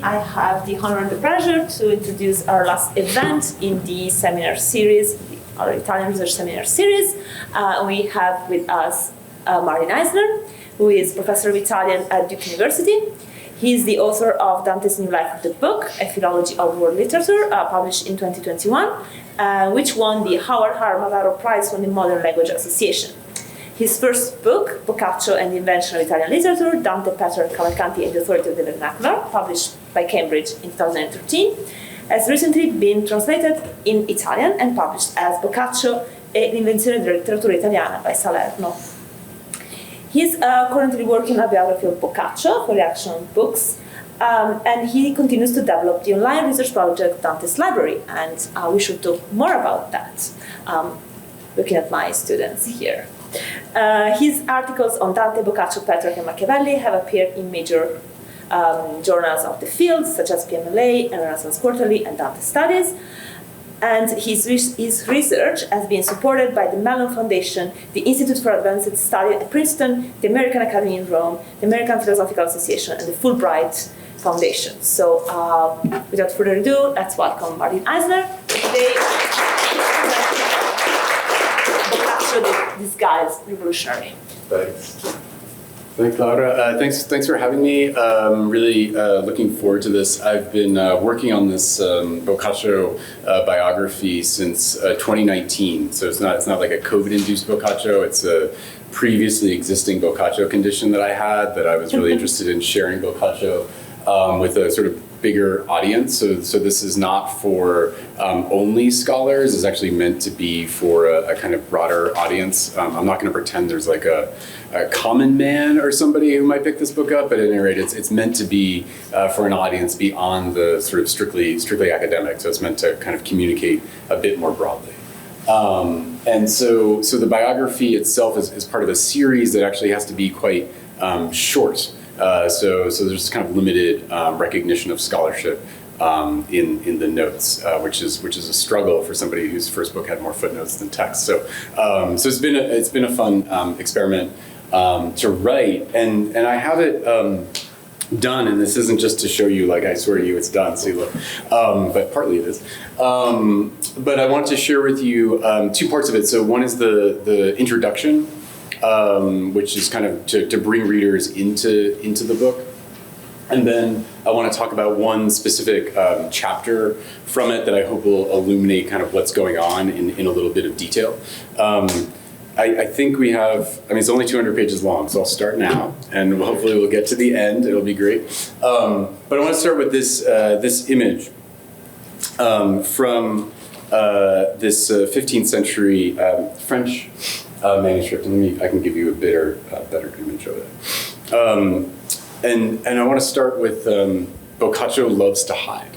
I have the honor and the pleasure to introduce our last event in the seminar series, our Italian Research Seminar Series. We have with us Martin Eisner, who is Professor of Italian at Duke University. He is the author of Dante's New Life of the Book, A Philology of World Literature, published in 2021, which won the Howard R. Mavaro Prize from the Modern Language Association. His first book, Boccaccio and the Invention of Italian Literature, Dante, Petrarch, Cavalcanti, and the Authority of the Vernacular, published by Cambridge in 2013, has recently been translated in Italian and published as Boccaccio e l'invenzione della letteratura italiana by Salerno. He's currently working on a biography of Boccaccio for Reaction Books, and he continues to develop the online research project Dante's Library, and we should talk more about that, looking at my students here. His articles on Dante, Boccaccio, Petrarch, and Machiavelli have appeared in major journals of the field, such as PMLA and Renaissance Quarterly and Dante Studies. And his research has been supported by the Mellon Foundation, the Institute for Advanced Study at Princeton, the American Academy in Rome, the American Philosophical Association, and the Fulbright Foundation. So without further ado, let's welcome Martin Eisner. Today, Boccaccio, the disguised revolutionary. Thanks. Thanks, Laura. Thanks for having me. Really looking forward to this. I've been working on this Boccaccio biography since 2019. So it's not like a COVID-induced Boccaccio. It's a previously existing Boccaccio condition that I had that I was really interested in sharing Boccaccio with a sort of bigger audience. So this is not for only scholars. It's actually meant to be for a kind of broader audience. I'm not going to pretend there's like a common man or somebody who might pick this book up, but at any rate, it's meant to be for an audience beyond the sort of strictly academic. So it's meant to kind of communicate a bit more broadly. And so the biography itself is part of a series that actually has to be quite short. So there's kind of limited recognition of scholarship in the notes, which is a struggle for somebody whose first book had more footnotes than text. So it's been a fun experiment to write, and I have it done. And this isn't just to show you, like, I swear to you, it's done. See, look, but partly it is. But I want to share with you two parts of it. So one is the introduction, which is kind of to bring readers into the book. And then I want to talk about one specific chapter from it that I hope will illuminate kind of what's going on in a little bit of detail. I think we have, it's only 200 pages long, so I'll start now, and hopefully we'll get to the end. It'll be great. But I want to start with this image from this 15th century French manuscript. I can give you a better image of it. And I want to start with Boccaccio loves to hide.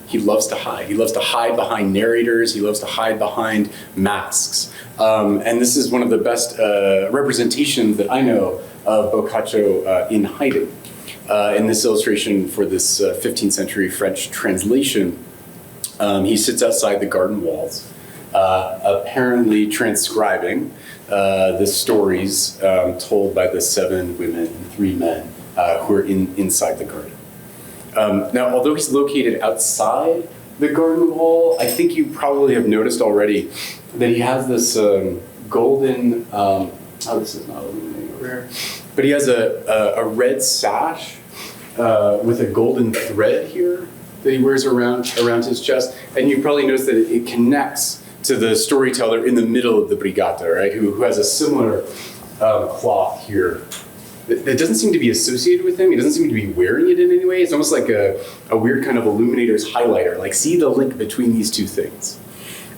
He loves to hide. He loves to hide behind narrators. He loves to hide behind masks. And this is one of the best representations that I know of Boccaccio in hiding. In this illustration for this 15th century French translation, he sits outside the garden walls, apparently transcribing the stories told by the 7 women and 3 men who are inside the garden. Now, although he's located outside the garden wall, I think you probably have noticed already that he has this golden, this is not illuminating over here, but he has a red sash with a golden thread here that he wears around his chest. And you probably noticed that it connects to the storyteller in the middle of the Brigata, right, who has a similar cloth here. It doesn't seem to be associated with him. He doesn't seem to be wearing it in any way. It's almost like a weird kind of illuminator's highlighter, like see the link between these two things.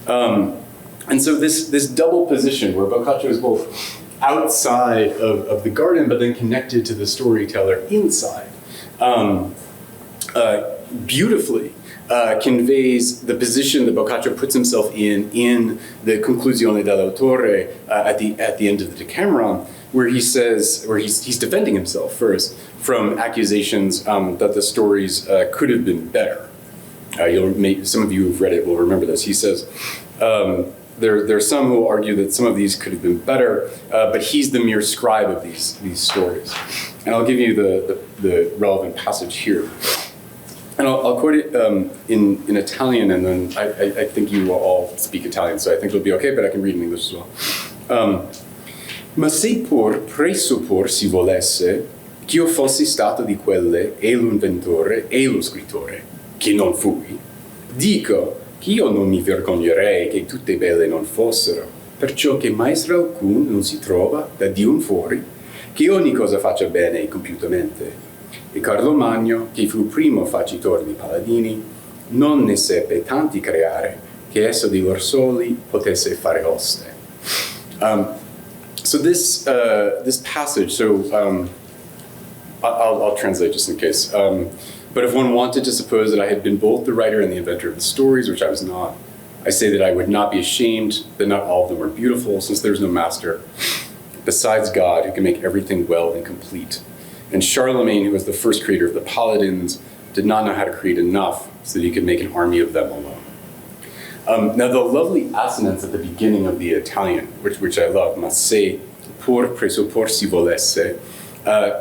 And so this double position where Boccaccio is both outside of the garden, but then connected to the storyteller inside, beautifully conveys the position that Boccaccio puts himself in the Conclusione dell'autore at the end of the Decameron, where he's defending himself first from accusations that the stories could have been better. Some of you who've read it will remember this. He says, there are some who will argue that some of these could have been better, but he's the mere scribe of these stories. And I'll give you the relevant passage here. and I'll quote it in Italian, and then I think you will all speak Italian, so I think it'll be okay, but I can read in English as well. Ma se pur presuppor si volesse ch'io fossi stato di quelle e l'inventore e lo scrittore, che non fui, dico che io non mi vergognerei che tutte belle non fossero, perciò che maestro alcun non si trova da Dio fuori, che ogni cosa faccia bene e compiutamente. E Carlo Magno, che fu primo facitor di paladini, non ne seppe tanti creare, che esso di lor soli potesse fare oste. So this passage, I'll translate just in case. But if one wanted to suppose that I had been both the writer and the inventor of the stories, which I was not, I say that I would not be ashamed that not all of them were beautiful, since there is no master besides God who can make everything well and complete. And Charlemagne, who was the first creator of the paladins, did not know how to create enough so that he could make an army of them alone. Now the lovely assonance at the beginning of the Italian, which I love, ma se pur presuppor si volesse,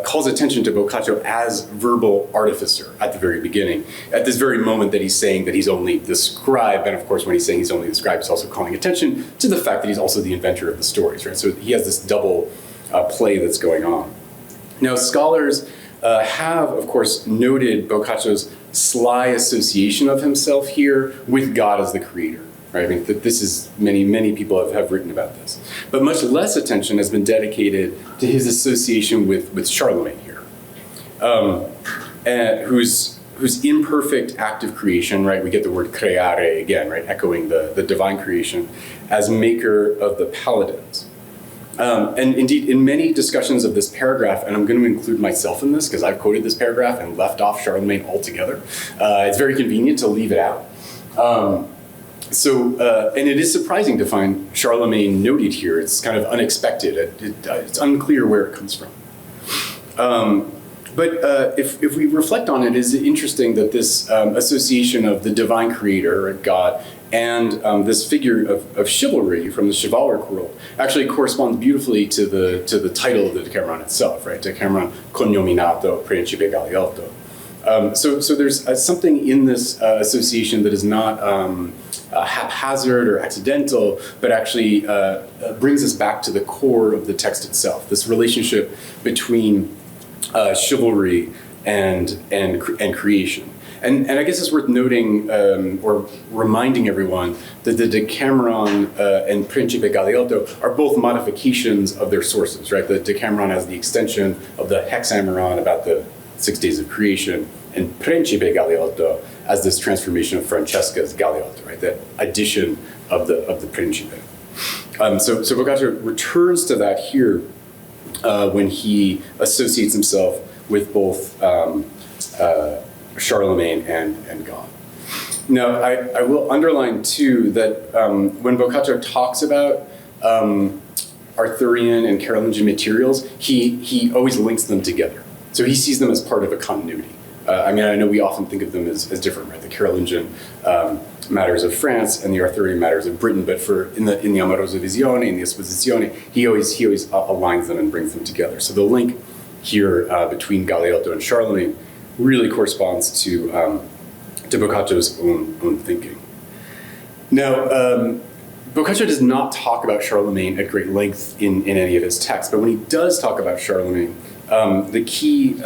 calls attention to Boccaccio as verbal artificer at the very beginning. At this very moment that he's saying that he's only the scribe, and of course when he's saying he's only the scribe, he's also calling attention to the fact that he's also the inventor of the stories, right? So he has this double play that's going on. Now scholars have, of course, noted Boccaccio's sly association of himself here with God as the creator. Right? I mean, this is many people have written about this. But much less attention has been dedicated to his association with Charlemagne here, whose imperfect act of creation, right? We get the word creare again, right? Echoing the divine creation as maker of the paladins. And indeed, in many discussions of this paragraph, and I'm going to include myself in this because I've quoted this paragraph and left off Charlemagne altogether. It's very convenient to leave it out. And it is surprising to find Charlemagne noted here. It's kind of unexpected. It's unclear where it comes from. But if we reflect on it, it's interesting that this association of the divine creator, God, and this figure of chivalry from the chivalric world actually corresponds beautifully to the title of the Decameron itself, right? Decameron cognominato principe Galeotto. So there's something in this association that is not haphazard or accidental, but actually brings us back to the core of the text itself. This relationship between chivalry and creation. And I guess it's worth noting or reminding everyone that the Decameron and Principe Galeotto are both modifications of their sources, right? The Decameron has the extension of the Hexameron about the 6 days of creation, and Principe Galeotto as this transformation of Francesca's Galeotto, right? The addition of the Principe. So Boccaccio returns to that here when he associates himself with both Charlemagne and God. Now, I will underline too that when Boccaccio talks about Arthurian and Carolingian materials, he always links them together. So he sees them as part of a continuity. I mean, I know we often think of them as different, right? The Carolingian matters of France and the Arthurian matters of Britain, but in the Amorosa Visione, in the Esposizione, he always aligns them and brings them together. So the link here between Galeotto and Charlemagne really corresponds to Boccaccio's own thinking. Now, Boccaccio does not talk about Charlemagne at great length in any of his texts, but when he does talk about Charlemagne, the key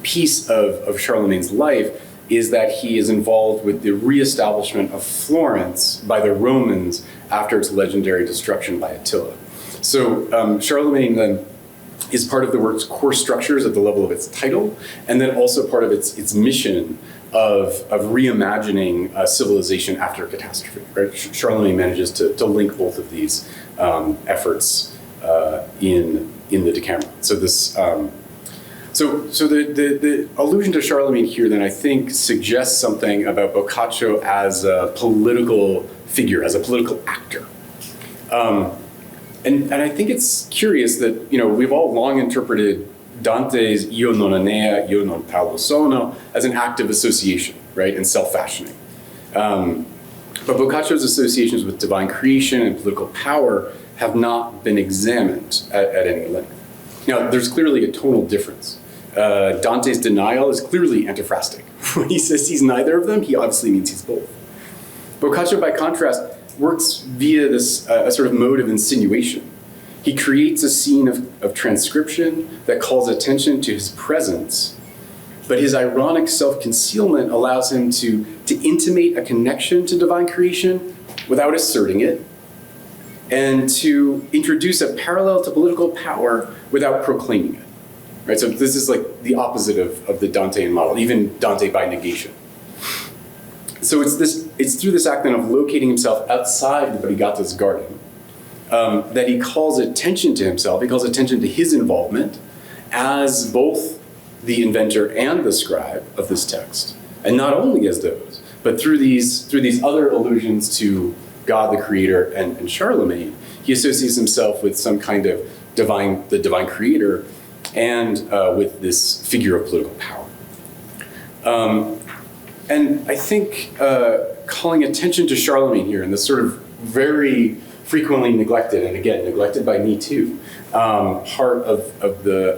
piece of Charlemagne's life is that he is involved with the reestablishment of Florence by the Romans after its legendary destruction by Attila. So Charlemagne then is part of the work's core structures at the level of its title, and then also part of its mission of reimagining civilization after a catastrophe. Right? Charlemagne manages to link both of these efforts in the Decameron. So this. So the allusion to Charlemagne here then I think suggests something about Boccaccio as a political figure, as a political actor. And I think it's curious that, we've all long interpreted Dante's io non Enea, io non Paolo sono as an act of association, right, and self-fashioning. But Boccaccio's associations with divine creation and political power have not been examined at any length. Now, there's clearly a tonal difference. Dante's denial is clearly antiphrastic when he says he's neither of them, he obviously means he's both. Boccaccio, by contrast, works via this a sort of mode of insinuation. He creates a scene of transcription that calls attention to his presence, but his ironic self-concealment allows him to intimate a connection to divine creation without asserting it, and to introduce a parallel to political power without proclaiming it. Right? So this is like the opposite of the Dantean model, even Dante by negation. So it's through this act then of locating himself outside the Brigata's garden that he calls attention to himself, he calls attention to his involvement as both the inventor and the scribe of this text. And not only as those, but through these other allusions to God the Creator and Charlemagne, he associates himself with some kind of the divine creator and with this figure of political power. And I think calling attention to Charlemagne here, and this sort of very frequently neglected, and again, neglected by me too, part of the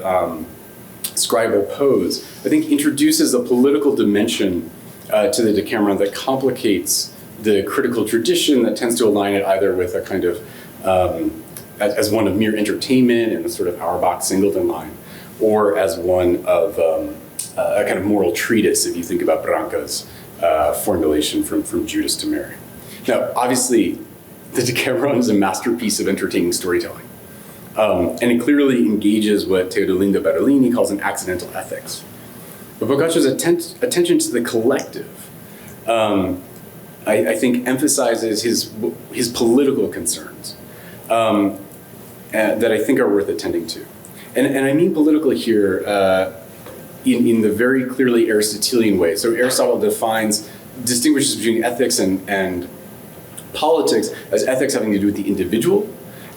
scribal pose, I think introduces a political dimension to the Decameron that complicates the critical tradition that tends to align it either with a kind of, as one of mere entertainment and a sort of Auerbach Singleton line, or as one of a kind of moral treatise, if you think about Branca's formulation from Judas to Mary. Now, obviously, the Decameron is a masterpiece of entertaining storytelling. And it clearly engages what Teodolinda Bertolini calls an accidental ethics. But Boccaccio's attention to the collective, I think, emphasizes his political concerns that I think are worth attending to. And I mean political here in the very clearly Aristotelian way. So Aristotle distinguishes between ethics and politics as ethics having to do with the individual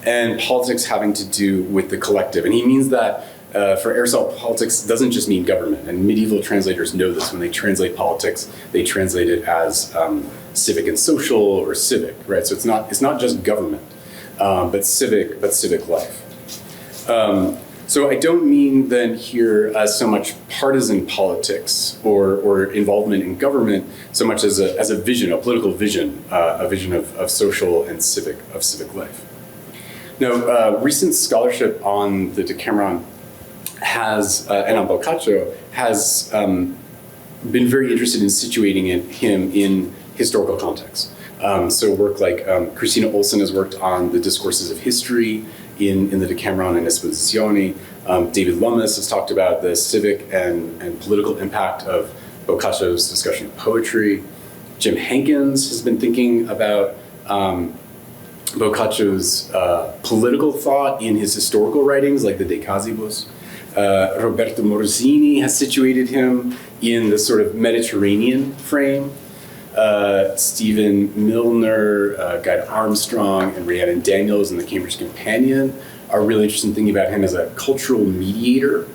and politics having to do with the collective. And he means that for Aristotle, politics doesn't just mean government. And medieval translators know this. When they translate politics, they translate it as civic and social or civic, right? So it's not just government, but civic life. So I don't mean then here so much partisan politics or involvement in government so much as a vision, a political vision, a vision of social and civic life. Now, recent scholarship on the Decameron and on Boccaccio has been very interested in situating him in historical context. So work like Christina Olsen has worked on the discourses of history in the Decameron and Esposizioni. David Lummis has talked about the civic and political impact of Boccaccio's discussion of poetry. Jim Hankins has been thinking about Boccaccio's political thought in his historical writings, like the De Casibus. Roberto Morosini has situated him in the sort of Mediterranean frame. Stephen Milner, Guy Armstrong, and Rhiannon Daniels in the Cambridge Companion are really interested in thinking about him as a cultural mediator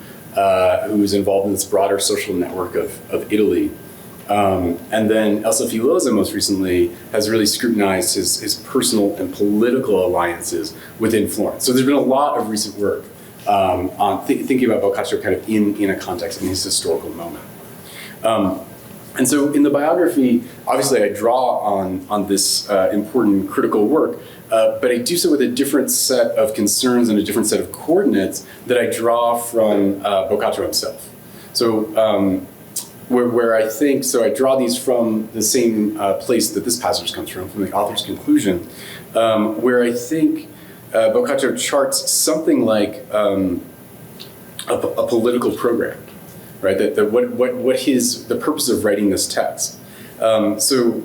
who is involved in this broader social network of Italy. And then Elsa Filosa most recently has really scrutinized his personal and political alliances within Florence. So there's been a lot of recent work on thinking about Boccaccio kind of in a context, in his historical moment. And so in the biography, obviously I draw on this important critical work, but I do so with a different set of concerns and a different set of coordinates that I draw from Boccaccio himself. So where I think, so I draw these from the same place that this passage comes from the author's conclusion, where I think Boccaccio charts something like a political program. Right, what the purpose of writing this text. So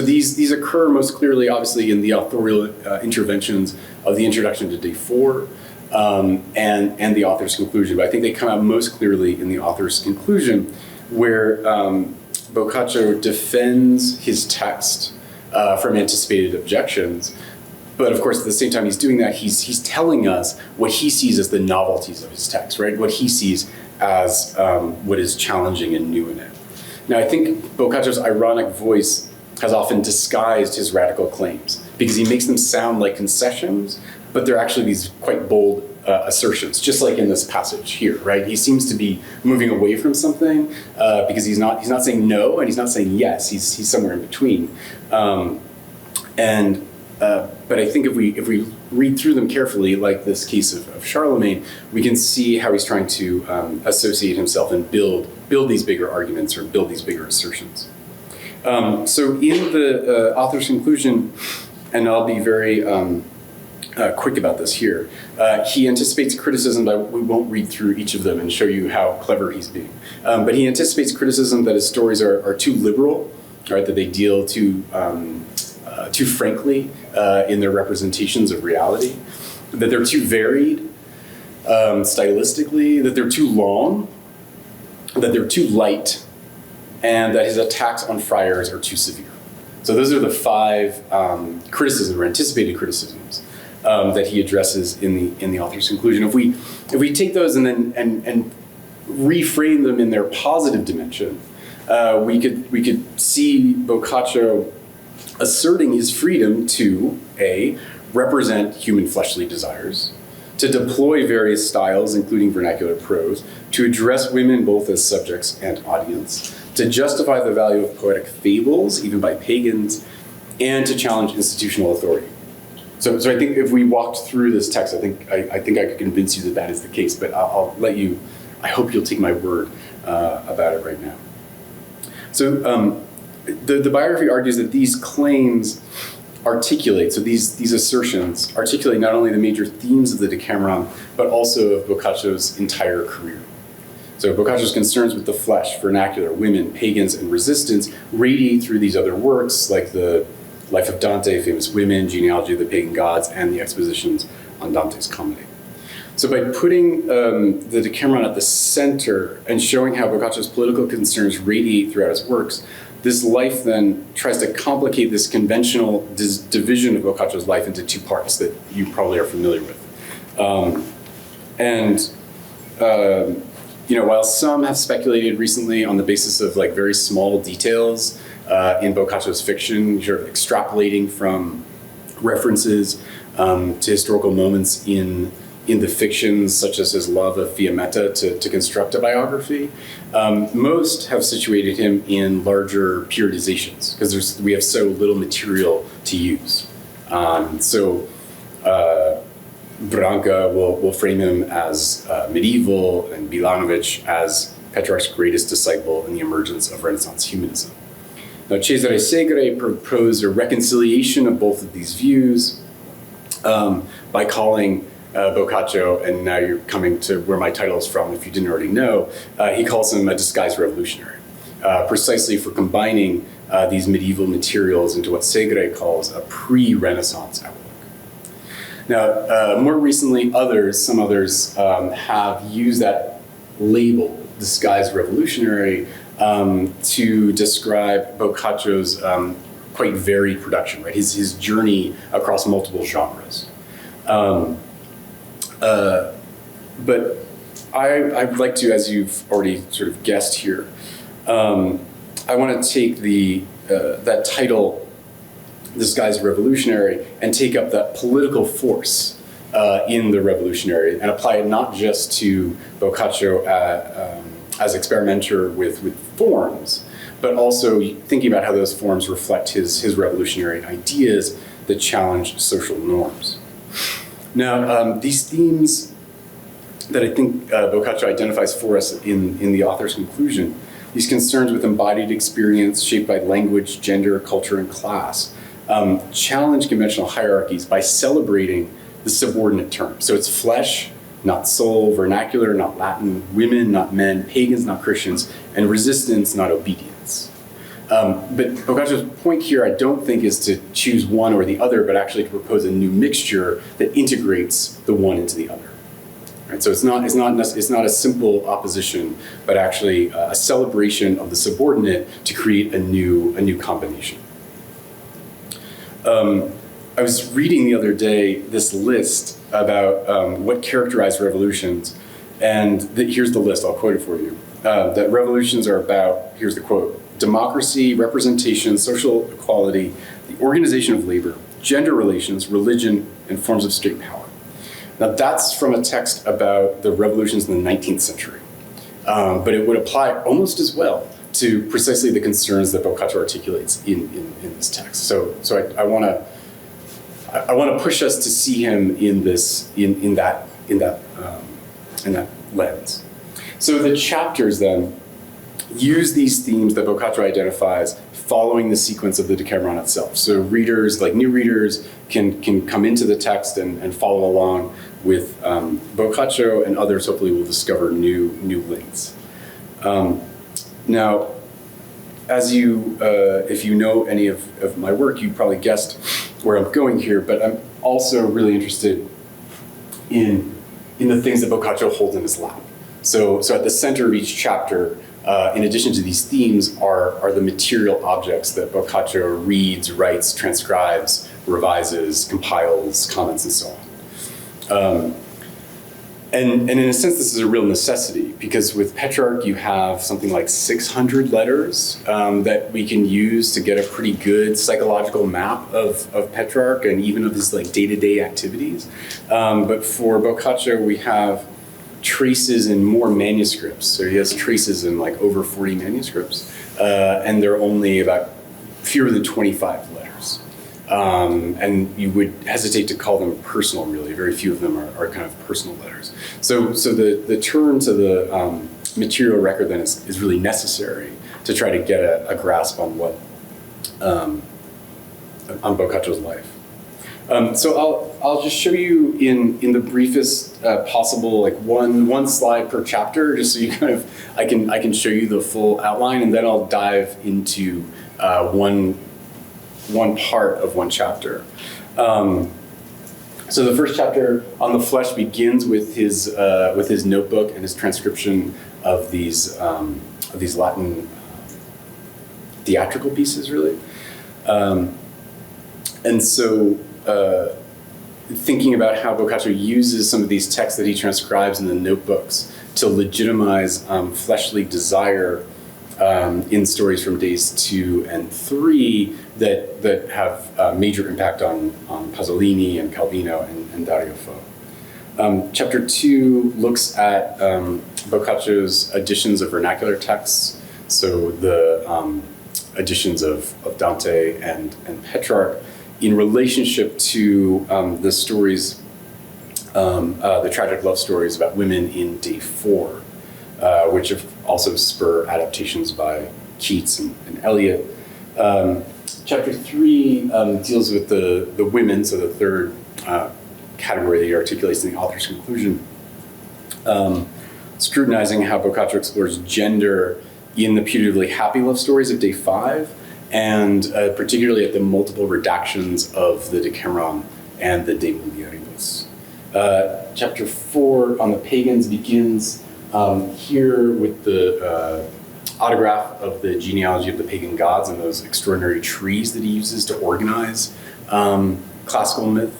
these occur most clearly, obviously, in the authorial interventions of the introduction to Day 4 and the author's conclusion. But I think they come out most clearly in the author's conclusion, where Boccaccio defends his text from anticipated objections. But of course, at the same time he's doing that, he's telling us what he sees as the novelties of his text, right? What he sees as what is challenging and new in it. Now, I think Boccaccio's ironic voice has often disguised his radical claims because he makes them sound like concessions, but they're actually these quite bold assertions, just like in this passage here, right? He seems to be moving away from something because he's not saying no and he's not saying yes. He's somewhere in between. But I think if we read through them carefully, like this case of Charlemagne, we can see how he's trying to associate himself and build these bigger arguments or build these bigger assertions. So in the author's conclusion, and I'll be very quick about this here, he anticipates criticism, but we won't read through each of them and show you how clever he's being. But he anticipates criticism that his stories are too liberal, right? That they deal too frankly in their representations of reality, that they're too varied stylistically, that they're too long, that they're too light, and that his attacks on friars are too severe. So those are the 5 criticisms or anticipated criticisms that he addresses in the author's conclusion. If we take those and then reframe them in their positive dimension, we could see Boccaccio asserting his freedom to represent human fleshly desires, to deploy various styles, including vernacular prose, to address women both as subjects and audience, to justify the value of poetic fables, even by pagans, and to challenge institutional authority. So I think if we walked through this text, I think I could convince you that is the case, but I'll let you, I hope you'll take my word about it right now. So the biography argues that these claims articulate, so these assertions articulate not only the major themes of the Decameron, but also of Boccaccio's entire career. So Boccaccio's concerns with the flesh, vernacular, women, pagans, and resistance radiate through these other works, like the Life of Dante, Famous Women, Genealogy of the Pagan Gods, and the expositions on Dante's Comedy. So by putting the Decameron at the center and showing how Boccaccio's political concerns radiate throughout his works, this life then tries to complicate this conventional division of Boccaccio's life into 2 parts that you probably are familiar with. While some have speculated recently on the basis of very small details in Boccaccio's fiction, sort of extrapolating from references to historical moments in the fictions, such as his love of Fiammetta, to construct a biography, most have situated him in larger periodizations because we have so little material to use. Branca will frame him as medieval, and Milanovic as Petrarch's greatest disciple in the emergence of Renaissance humanism. Now, Cesare Segre proposed a reconciliation of both of these views by calling Boccaccio, and now you're coming to where my title is from if you didn't already know, he calls him a disguised revolutionary, precisely for combining these medieval materials into what Segre calls a pre-Renaissance outlook. Now, more recently, some others have used that label, disguised revolutionary, to describe Boccaccio's quite varied production, right? His journey across multiple genres. But I'd like to, as you've already sort of guessed here, I want to take that title, disguised revolutionary, and take up that political force in the revolutionary and apply it not just to Boccaccio as experimenter with forms, but also thinking about how those forms reflect his revolutionary ideas that challenge social norms. Now, these themes that I think Boccaccio identifies for us in the author's conclusion, these concerns with embodied experience shaped by language, gender, culture, and class, challenge conventional hierarchies by celebrating the subordinate term. So it's flesh, not soul, vernacular, not Latin, women, not men, pagans, not Christians, and resistance, not obedience. But Boccaccio's point here, I don't think, is to choose one or the other, but actually to propose a new mixture that integrates the one into the other. Right? So it's not a simple opposition, but actually a celebration of the subordinate to create a new combination. I was reading the other day this list about what characterized revolutions, and here's the list, I'll quote it for you. That revolutions are about, here's the quote, democracy, representation, social equality, the organization of labor, gender relations, religion, and forms of state power. Now that's from a text about the revolutions in the 19th century, but it would apply almost as well to precisely the concerns that Boccaccio articulates in this text. So I want to push us to see him in that lens. So the chapters then use these themes that Boccaccio identifies following the sequence of the Decameron itself. So readers, like new readers, can come into the text and follow along with Boccaccio, and others hopefully will discover new links. Now, as if you know any of my work, you probably guessed where I'm going here, but I'm also really interested in the things that Boccaccio holds in his lap. So at the center of each chapter, in addition to these themes, are the material objects that Boccaccio reads, writes, transcribes, revises, compiles, comments, and so on. And in a sense, this is a real necessity, because with Petrarch, you have something like 600 letters that we can use to get a pretty good psychological map of Petrarch and even of his like day-to-day activities. But for Boccaccio, we have traces in more manuscripts. So he has traces in like over 40 manuscripts, and they're only about fewer than 25 letters. And you would hesitate to call them personal, really. Very few of them are kind of personal letters. So the turn to the material record then is really necessary to try to get a grasp on what on Boccaccio's life. So I'll just show you in the briefest possible, like one slide per chapter, just so you kind of I can show you the full outline, and then I'll dive into one part of one chapter. So the first chapter on the flesh begins with his notebook and his transcription of these Latin theatrical pieces, really. And so thinking about how Boccaccio uses some of these texts that he transcribes in the notebooks to legitimize fleshly desire in stories from days 2 and 3 that have major impact on Pasolini and Calvino and Dario Fo. Chapter 2 looks at Boccaccio's editions of vernacular texts, so the editions of Dante and Petrarch, in relationship to the stories, the tragic love stories about women in Day 4, which have also spur adaptations by Keats and Eliot. Chapter 3 deals with the women, so the third category that he articulates in the author's conclusion, scrutinizing how Boccaccio explores gender in the putatively happy love stories of Day 5, and particularly at the multiple redactions of the Decameron and the De Mulieribus. Chapter 4 on the pagans begins here with the autograph of the genealogy of the pagan gods and those extraordinary trees that he uses to organize classical myth,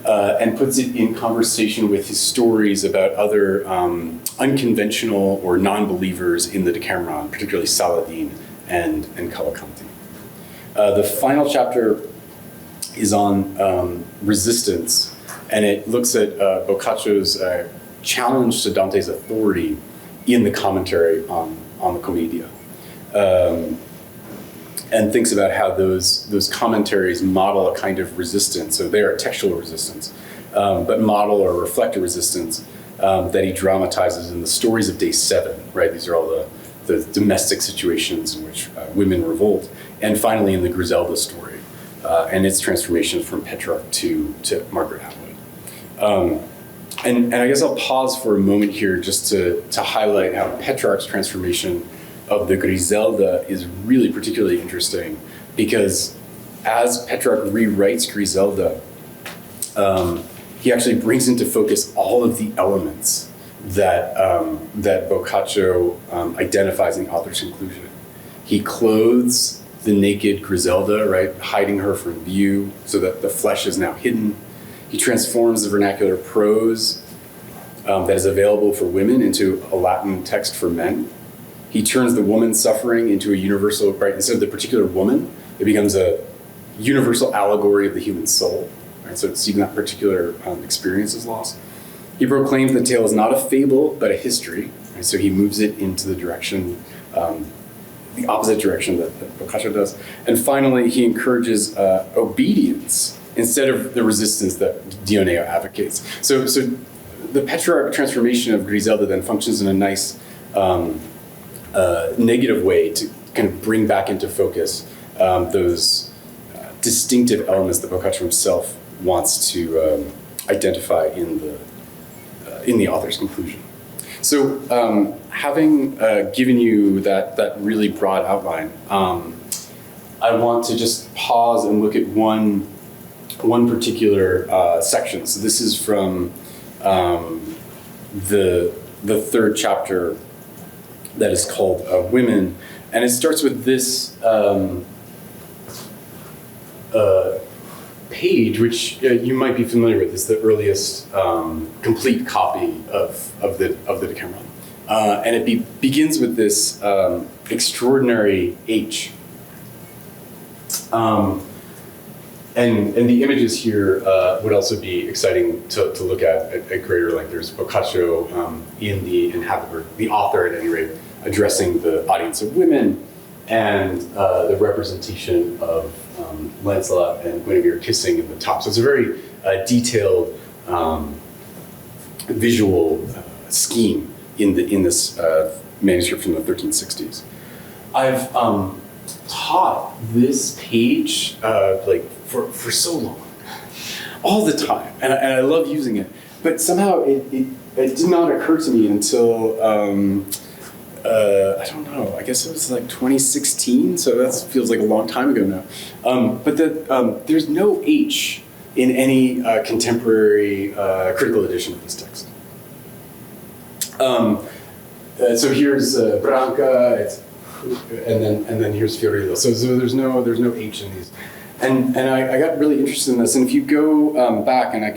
and puts it in conversation with his stories about other unconventional or non-believers in the Decameron, particularly Saladin and Cavalcanti. The final chapter is on resistance, and it looks at Boccaccio's challenge to Dante's authority in the commentary on the Commedia, and thinks about how those commentaries model a kind of resistance. So they are textual resistance, but model or reflect a resistance that he dramatizes in the stories of Day 7. Right, these are all the domestic situations in which women revolt, and finally in the Griselda story and its transformation from Petrarch to Margaret Atwood. And I guess I'll pause for a moment here just to highlight how Petrarch's transformation of the Griselda is really particularly interesting, because as Petrarch rewrites Griselda, he actually brings into focus all of the elements that Boccaccio identifies in the author's conclusion. He clothes the naked Griselda, right, hiding her from view so that the flesh is now hidden. He transforms the vernacular prose that is available for women into a Latin text for men. He turns the woman's suffering into a universal, right, instead of the particular woman, it becomes a universal allegory of the human soul. right? So it's even that particular experience is lost. He proclaims the tale is not a fable, but a history, right? So he moves it into the direction, the opposite direction that Boccaccio does. And finally, he encourages obedience instead of the resistance that Dioneo advocates. So the Petrarch transformation of Griselda then functions in a nice negative way to kind of bring back into focus those distinctive elements that Boccaccio himself wants to identify in the author's conclusion. So having given you that really broad outline, I want to just pause and look at one particular section. So this is from the third chapter that is called Women, and it starts with this page, which you might be familiar with. It's the earliest complete copy of the Decameron, and it begins with this extraordinary H. And the images here would also be exciting to look at greater length. There's Boccaccio in the inhabitant, the author at any rate, addressing the audience of women, and the representation of Lancelot and Guinevere kissing in the top. So it's a very detailed visual scheme in this manuscript from the 1360s. I've taught this page for so long, all the time, and I love using it. But somehow it did not occur to me until I don't know. I guess it was like 2016, so that feels like a long time ago now. But there's no H in any contemporary critical edition of this text. So here's Branca, and then here's Fiorillo. So there's no H in these. And I got really interested in this. And if you go back, and I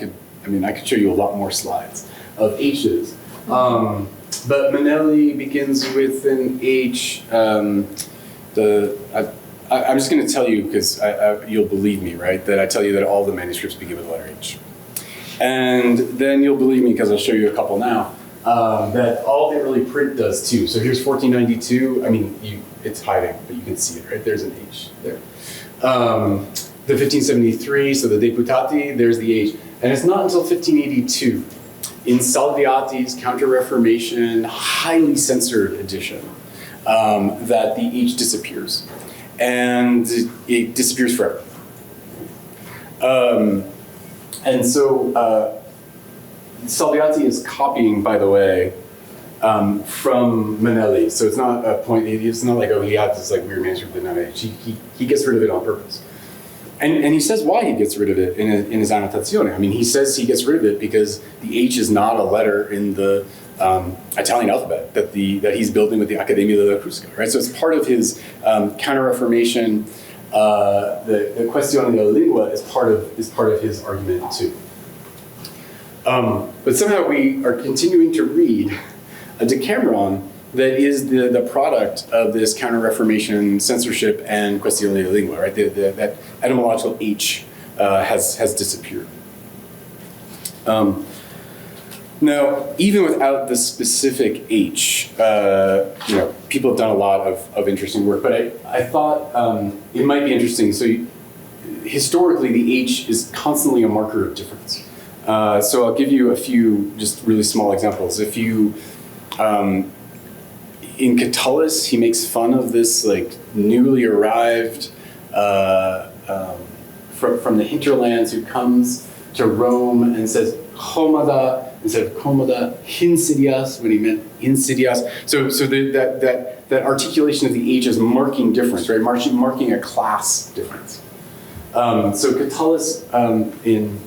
could show you a lot more slides of H's. But Manelli begins with an H. I'm just going to tell you, because you'll believe me, right? That I tell you that all the manuscripts begin with the letter H. And then you'll believe me, because I'll show you a couple now, that all the early print does too. So here's 1492. It's hiding, but you can see it, right? There's an H there. The 1573, so the Deputati, there's the H. And it's not until 1582, in Salviati's Counter-Reformation, highly censored edition, that the H disappears. And it disappears forever. And so Salviati is copying, by the way, from Manelli. So it's not a point, it's not like, oh, he had this like weird manuscript that not H. He gets rid of it on purpose. And he says why he gets rid of it in his annotazione. I mean, he says he gets rid of it because the H is not a letter in the Italian alphabet that he's building with the Accademia della Crusca, right? So it's part of his Counter-Reformation. The Questione della Lingua is part of his argument too. But somehow we are continuing to read a Decameron that is the product of this Counter-Reformation censorship and Questione della Lingua, right? That etymological H has disappeared. Now, even without the specific H, people have done a lot of interesting work, but I thought it might be interesting. So historically, the H is constantly a marker of difference. So I'll give you a few just really small examples. If you, in Catullus, he makes fun of this like newly arrived from the hinterlands who comes to Rome and says Homada instead of Comoda, Hinsidias when he meant Insidias. So that articulation of the H is marking difference, right? Marking a class difference. So Catullus in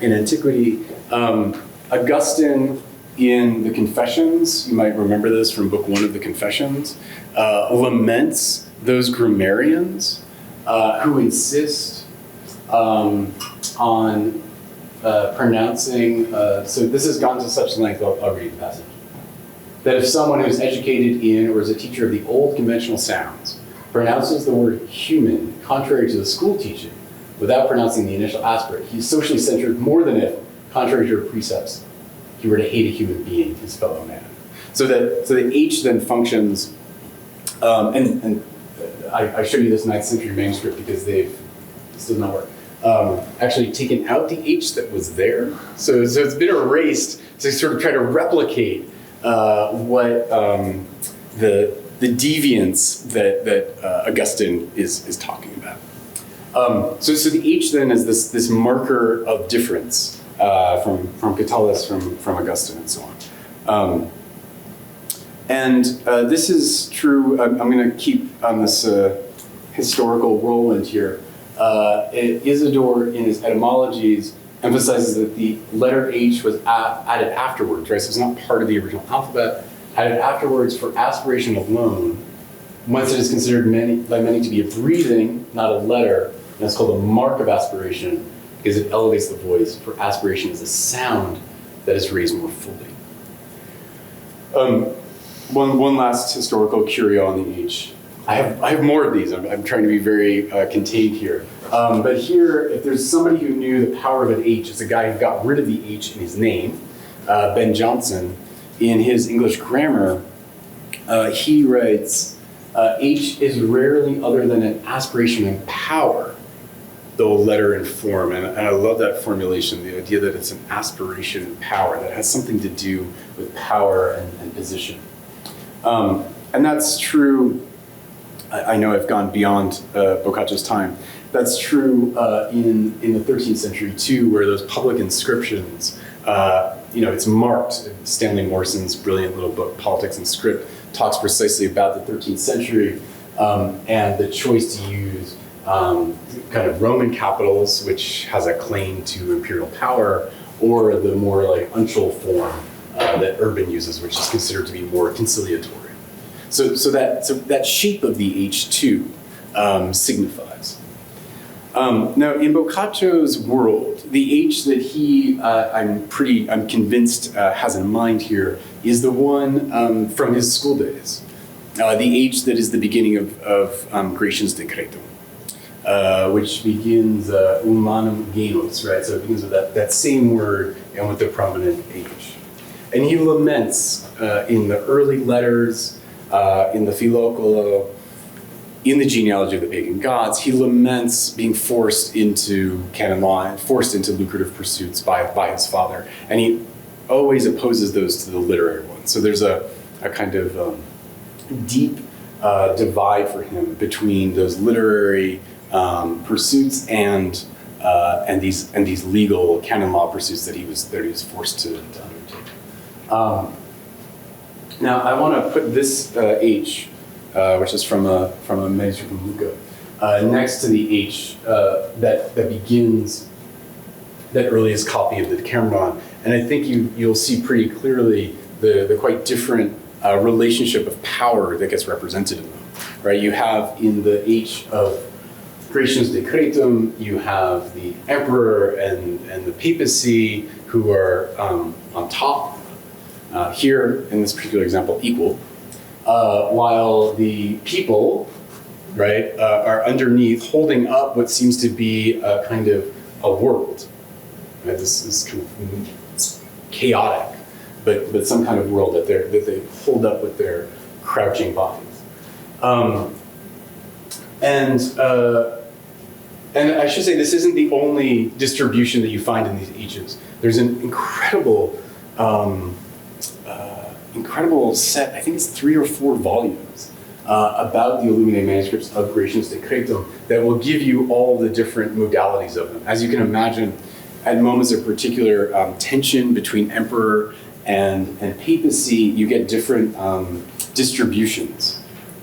antiquity, Augustine in the Confessions, you might remember this from book 1 of the Confessions, laments those grammarians who insist on pronouncing, so this has gone to such length, I'll read the passage, that if someone who's educated in or is a teacher of the old conventional sounds pronounces the word human contrary to the school teaching, without pronouncing the initial aspirate. He's socially centered more than if, contrary to her precepts, he were to hate a human being, his fellow man. So that H then functions, I showed you this 9th century manuscript because this does not work. Actually taken out the H that was there. So it's been erased to sort of try to replicate what the deviance that Augustine is talking about. So the H then is this marker of difference from Catullus, from Augustine, and so on. And this is true. I'm going to keep on this historical whirlwind here. Isidore, in his etymologies, emphasizes that the letter H was added afterwards, right? So it's not part of the original alphabet. Added afterwards for aspiration alone, once it is considered by many to be a breathing, not a letter, and that's called a mark of aspiration because it elevates the voice, for aspiration is a sound that is raised more fully. One last historical curio on the H. I have more of these. I'm trying to be very contained here. But here, if there's somebody who knew the power of an H, it's a guy who got rid of the H in his name, Ben Jonson. In his English grammar, he writes, H is rarely other than an aspiration and power, though a letter and form. And I love that formulation, the idea that it's an aspiration and power, that has something to do with power and position. And that's true. I know I've gone beyond Boccaccio's time. That's true in the 13th century too, where those public inscriptions, it's marked. Stanley Morson's brilliant little book, Politics and Script, talks precisely about the 13th century and the choice to use kind of Roman capitals, which has a claim to imperial power, or the more like uncial form that Urban uses, which is considered to be more conciliatory. So that shape of the H2 signifies. Now, in Boccaccio's world, the H that I'm convinced has in mind here is the one from his school days. The H that is the beginning of Gratian's Decretum, which begins humanum genus, right? So it begins with that same word and with the prominent H. And he laments in the early letters, in the Filocolo, in the genealogy of the pagan gods, he laments being forced into canon law and forced into lucrative pursuits by his father. And he always opposes those to the literary ones. So there's a kind of deep divide for him between those literary pursuits and these legal canon law pursuits that he was forced to undertake. Now I want to put this H, which is from a manuscript from Lucca, next to the H that begins that earliest copy of the Decameron, and I think you'll see pretty clearly the quite different relationship of power that gets represented in them. Right, you have in the H of Gratian's Decretum, you have the emperor and the papacy who are on top. Here, in this particular example, equal, while the people, right, are underneath, holding up what seems to be a kind of a world. Right? This is kind of chaotic, but some kind of world that they hold up with their crouching bodies. And I should say this isn't the only distribution that you find in these H's. There's an incredible set, I think it's 3 or 4 volumes, about the illuminated manuscripts of Gratian's Decretum that will give you all the different modalities of them. As you can imagine, at moments of particular tension between emperor and papacy, you get different distributions.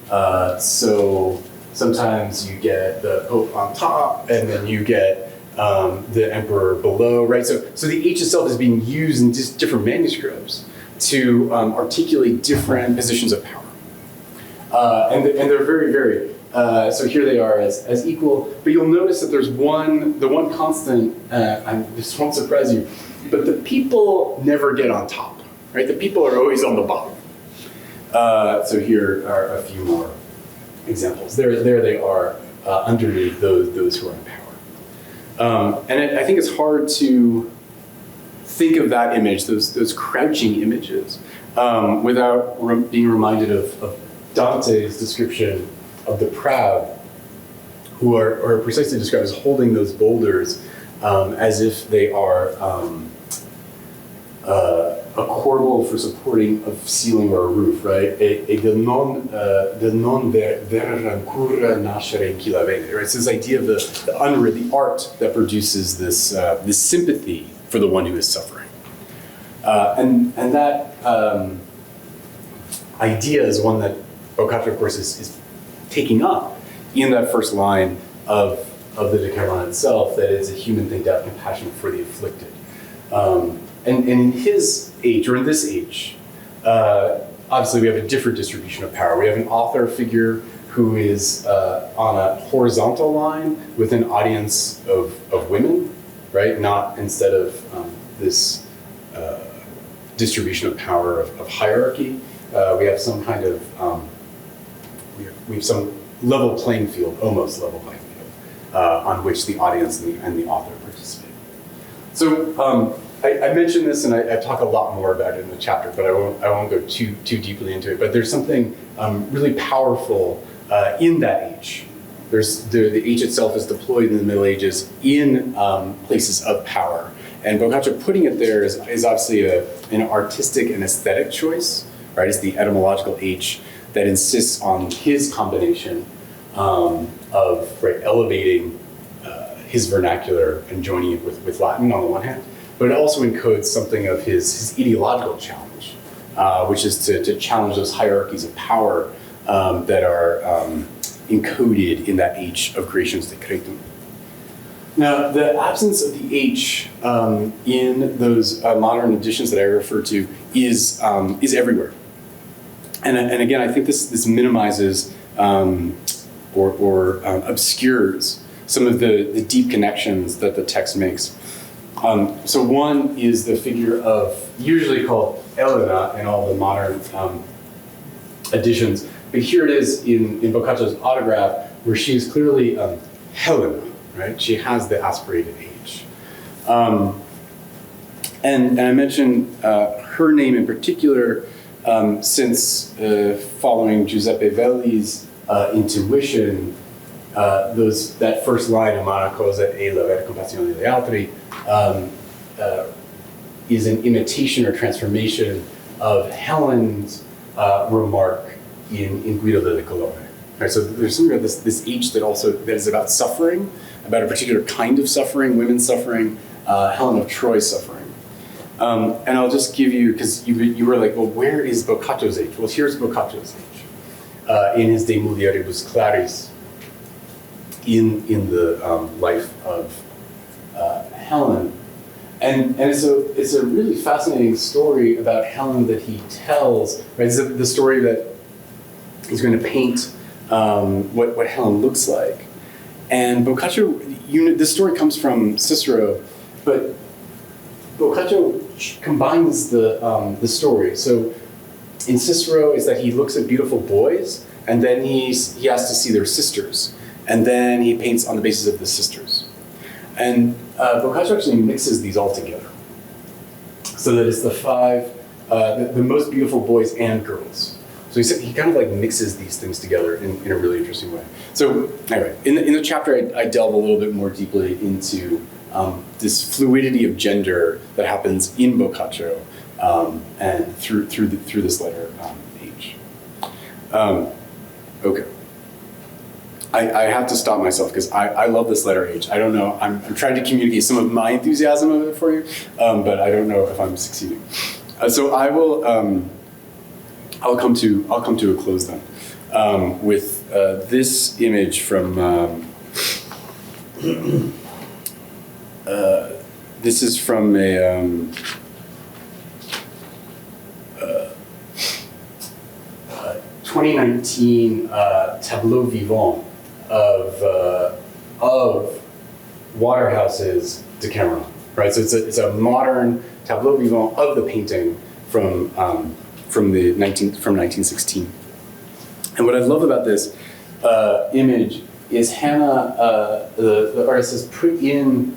So sometimes you get the Pope on top, and then you get the emperor below, right? So the H itself is being used in just different manuscripts to articulate different positions of power. And they're very, very, so here they are as equal, but you'll notice that there's the one constant, this won't surprise you, but the people never get on top, right? The people are always on the bottom. So here are a few more examples. There they are underneath those who are in I think it's hard to think of that image, those crouching images, without being reminded of Dante's description of the proud, who are precisely described as holding those boulders as if they are a corbel for supporting a ceiling or a roof, right? Del non ver ancora nascere in chi la vede, right? It's this idea of the unreal, the art that produces this sympathy for the one who is suffering. And that idea is one that Boccaccio, of course, is taking up in that first line of the Decameron itself, that it's a human thing to have compassion for the afflicted. And in his age, or in this age, obviously we have a different distribution of power. We have an author figure who is on a horizontal line with an audience of women, right? Not instead of this distribution of power of hierarchy. We have some kind of, we have some level playing field, almost level playing field, on which the audience and the author participate. So I mentioned this, and I talk a lot more about it in the chapter, but I won't go too deeply into it. But there's something really powerful in that age. There's the age itself is deployed in the Middle Ages in places of power, and Boccaccio putting it there is obviously an artistic and aesthetic choice, right? It's the etymological H that insists on his combination of elevating his vernacular and joining it with Latin on the one hand, but it also encodes something of his ideological challenge, which is to challenge those hierarchies of power that are encoded in that H of creation's decretum. Now, the absence of the H in those modern editions that I refer to is everywhere. And again, I think this minimizes or obscures some of the deep connections that the text makes. So one is the figure of, usually called Elena in all the modern editions, but here it is in Boccaccio's autograph, where she is clearly Helena, right? She has the aspirated H. And I mentioned her name in particular since following Giuseppe Velli's intuition, that first line, umana cosa e l'avere compassione degli altri, is an imitation or transformation of Helen's remark in Guido delle Colonne. Right, so there's something about this H that is about suffering, about a particular kind of suffering, women's suffering, Helen of Troy suffering. And I'll just give you, because you were like, well, where is Boccaccio's H? Well, here's Boccaccio's H in his De Mulieribus Claris, in the life of Helen. And it's a really fascinating story about Helen that he tells, right? It's the story that he's going to paint what Helen looks like. And Boccaccio, this story comes from Cicero, but Boccaccio combines the story. So in Cicero is that he looks at beautiful boys, and then he has to see their sisters, and then he paints on the basis of the sisters. And Boccaccio actually mixes these all together, so that it's the five, the most beautiful boys and girls. So he kind of like mixes these things together in a really interesting way. So anyway, in the chapter, I delve a little bit more deeply into this fluidity of gender that happens in Boccaccio and through this letter H. Okay. I have to stop myself because I love this letter H. I don't know. I'm trying to communicate some of my enthusiasm of it for you, but I don't know if I'm succeeding. So I will. I'll come to a close then with this image from. This is from a. 2019 tableau vivant of Waterhouse's Decameron, right? So it's a modern tableau vivant of the painting from 1916. And what I love about this image is Hannah, the artist, has put in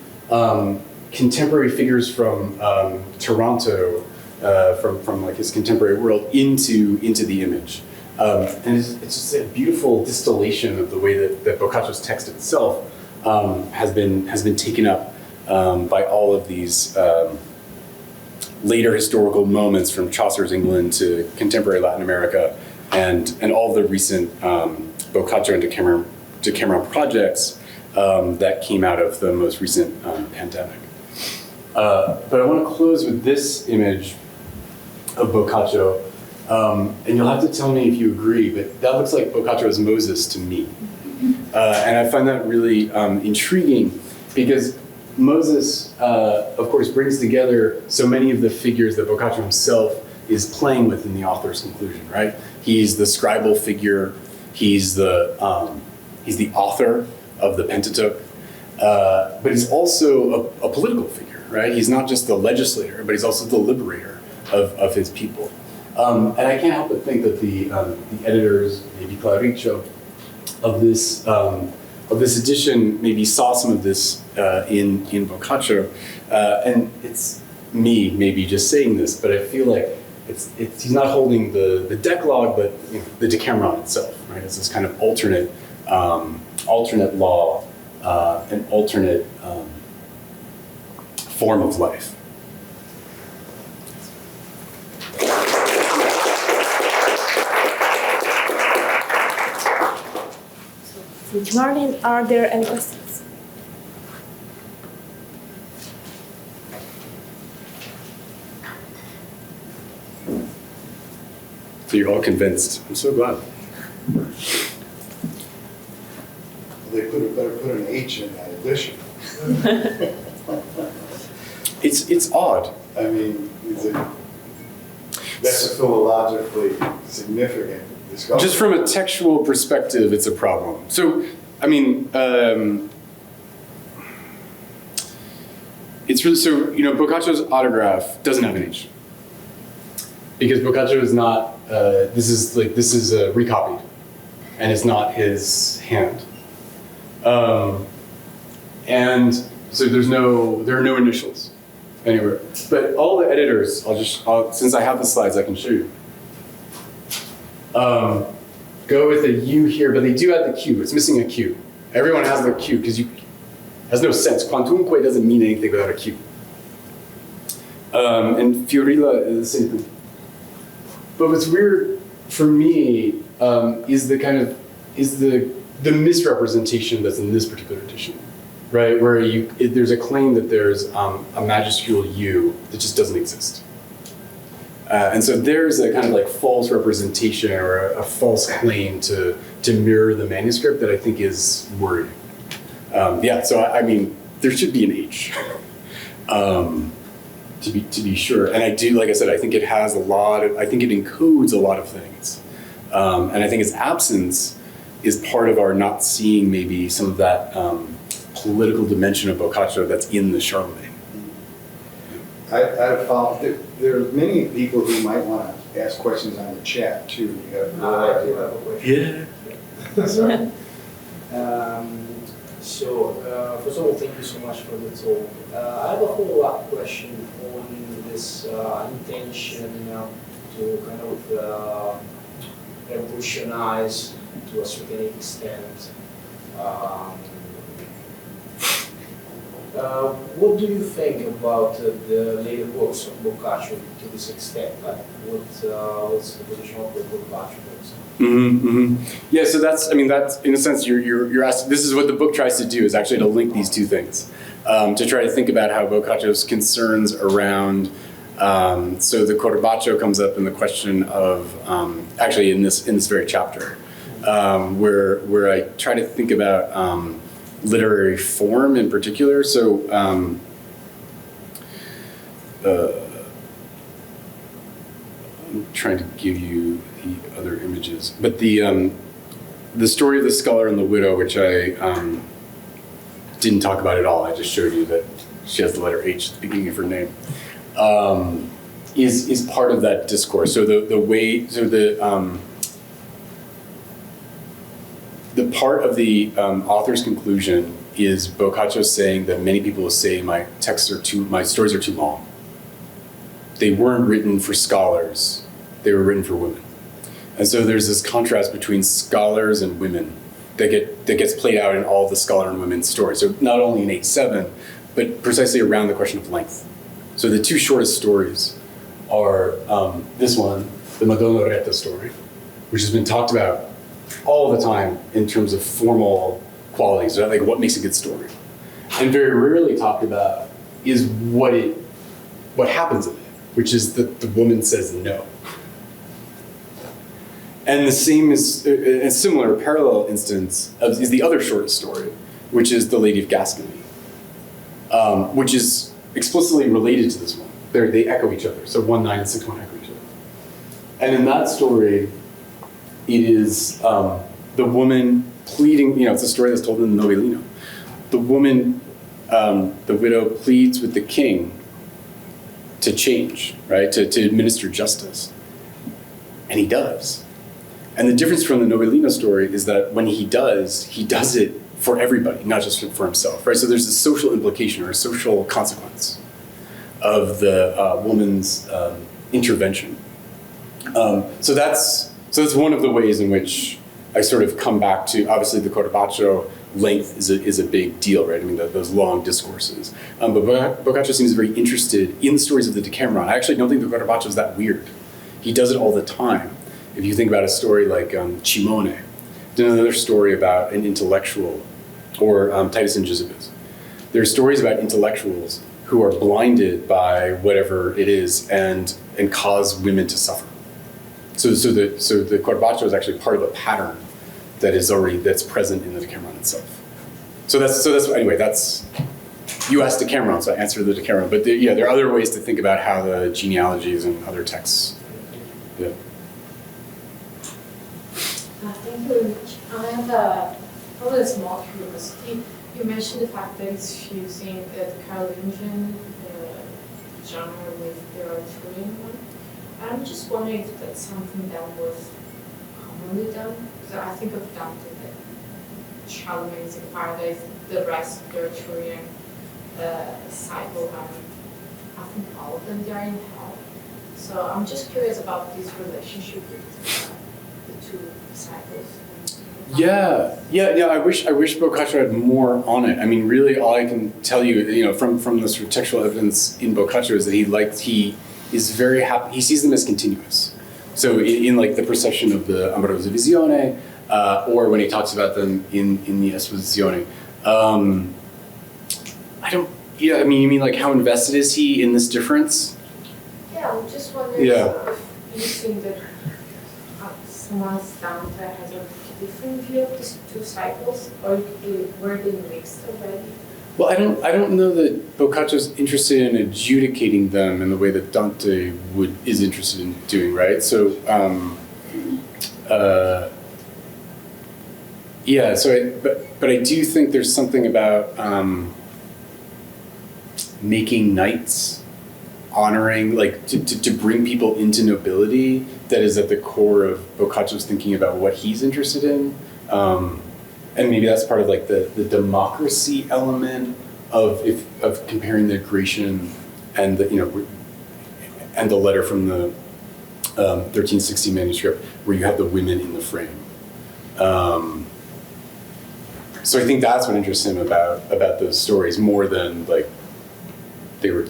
contemporary figures from Toronto, from like his contemporary world into the image. And it's just a beautiful distillation of the way that Boccaccio's text itself has been taken up by all of these later historical moments, from Chaucer's England to contemporary Latin America, and all the recent Boccaccio and Decameron projects that came out of the most recent pandemic. But I want to close with this image of Boccaccio, and you'll have to tell me if you agree, but that looks like Boccaccio as Moses to me. And I find that really intriguing, because Moses, of course, brings together so many of the figures that Boccaccio himself is playing with in the author's conclusion, right? He's the scribal figure, he's the author of the Pentateuch, but he's also a political figure, right? He's not just the legislator, but he's also the liberator of his people. And I can't help but think that the editors, maybe Claricio, of this edition maybe saw some of this in Boccaccio, and it's me maybe just saying this, but I feel like he's not holding the Decalogue, but the Decameron itself, right? It's this kind of alternate law, an alternate form of life. Martin, are there any questions? So you're all convinced. I'm so glad. They better put an H in that addition. It's odd. I mean, that's a philologically significant discovery. Just from a textual perspective, it's a problem. So, I mean, it's really, so, Boccaccio's autograph doesn't have an H. Because Boccaccio is not, this is recopied, and it's not his hand. And so there are no initials anywhere. But all the editors, since I have the slides, I can show you. Go with a U here, but they do add the Q. It's missing a Q. Everyone has the Q, because has no sense. Quantumque doesn't mean anything without a Q. And Fiorilla is the same thing. But what's weird for me is the misrepresentation that's in this particular edition, right? Where there's a claim that there's a majuscule U that just doesn't exist. And so there's a kind of like false representation or a false claim to mirror the manuscript that I think is worrying. So I mean, there should be an H, to be sure. And I do, like I said, I think it has I think it encodes a lot of things. And I think its absence is part of our not seeing maybe some of that political dimension of Boccaccio that's in the Charlemagne. I found that there are many people who might want to ask questions on the chat too. I do have a question. Yeah. Sorry. First of all, thank you so much for the talk. I have a follow-up question on this intention to kind of revolutionize to a certain extent. What do you think about the later works of Boccaccio to this extent? Like, what's the position of the Boccaccio? Yeah, so that's in a sense you're asking. This is what the book tries to do, is actually to link these two things, to try to think about how Boccaccio's concerns around. So the Corbaccio comes up in the question of actually in this very chapter, where I try to think about literary form in particular. So I'm trying to give you the other images, but the story of the scholar and the widow, which I didn't talk about at all. I just showed you that she has the letter H at the beginning of her name. Is part of that discourse. So the part of the author's conclusion is Boccaccio saying that many people will say my stories are too long. They weren't written for scholars, they were written for women. And so there's this contrast between scholars and women that gets played out in all the scholar and women's stories. So not only in 8-7, but precisely around the question of length. So the two shortest stories are this one, the Madonna Retta story, which has been talked about all the time in terms of formal qualities, right? Like what makes a good story. And very rarely talked about is what happens in it, which is that the woman says no. And the same is a similar parallel instance is the other shortest story, which is The Lady of Gascony, which is explicitly related to this one. They echo each other. So 1-9 and 6-1 echo each other. And in that story, it is the woman pleading, it's a story that's told in the Novellino. The woman, the widow, pleads with the king to change, right, to administer justice. And he does. And the difference from the Novellino story is that when he does it for everybody, not just for himself, right? So there's a social implication or a social consequence of the woman's intervention. So that's one of the ways in which I sort of come back to, obviously the Corbaccio length is a big deal, right? I mean, those long discourses. But Boccaccio seems very interested in the stories of the Decameron. I actually don't think the Corbaccio is that weird. He does it all the time. If you think about a story like Cimone, another story about an intellectual, or Titus and Gisibus. There are stories about intellectuals who are blinded by whatever it is and cause women to suffer. So the Corbaccio is actually part of a pattern that's present in the Decameron itself. So that's you asked Decameron, so I answered the Decameron. But there are other ways to think about how the genealogies and other texts. Yeah. Thank you very much. I have probably a small curiosity. You mentioned the fact that it's fusing the Carolingian genre with the Arthurian one. I'm just wondering if that's something that was commonly done. Because I think of Dante, that Charlemagne is in paradise, the rest of the Arthurian cycle, I think all of them they are in hell. So I'm just curious about this relationship with the two cycles. Yeah. I wish Boccaccio had more on it. I mean, really, all I can tell you, from the sort of textual evidence in Boccaccio is that he is very happy. He sees them as continuous. So in like the procession of the Amorosa Visione, or when he talks about them in the Esposizione. You mean like how invested is he in this difference? Yeah, I'm just wondering if you think that someone's Dante has a different view of these two cycles, or were they mixed already? Well, I don't know that Boccaccio's interested in adjudicating them in the way that Dante is interested in doing, right? So, but I do think there's something about making knights, honoring, like to bring people into nobility that is at the core of Boccaccio's thinking about what he's interested in. And maybe that's part of like the democracy element of comparing the Grecian and the letter from the 1360 manuscript where you have the women in the frame. So I think that's what interests him about those stories more than like they were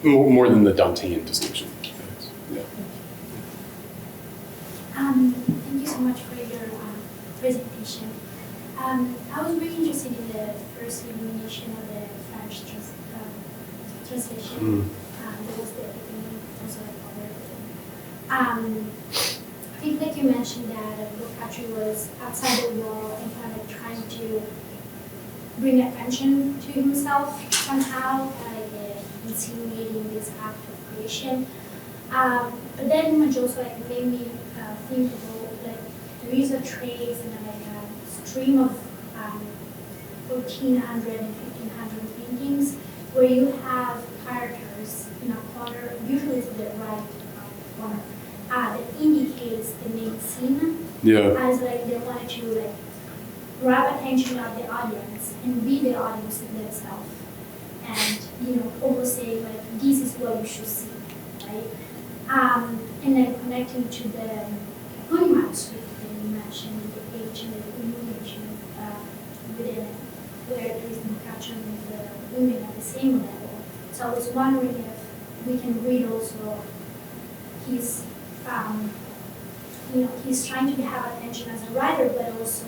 more than the Dantean distinction. Yeah. Thank you so much for your presentation. I was really interested in the first illumination of the French translation. That was the beginning, also like everything. I think like you mentioned that Boccaccio was outside the wall and kind of like trying to bring attention to himself somehow, like insinuating this act of creation. But then much also like made me think about like there is a trace and like a stream of 1400 and 1500 paintings where you have characters in a corner, usually to the right corner, that indicates the main scene. Yeah. As like they wanted to like grab attention of the audience and read the audience themselves, and almost say like this is what you should see, right? And then connecting to the polymath that you mentioned, the age and the illumination within it, where there is Boccaccio with the women at the same level. So I was wondering if we can read also his, he's trying to have attention as a writer, but also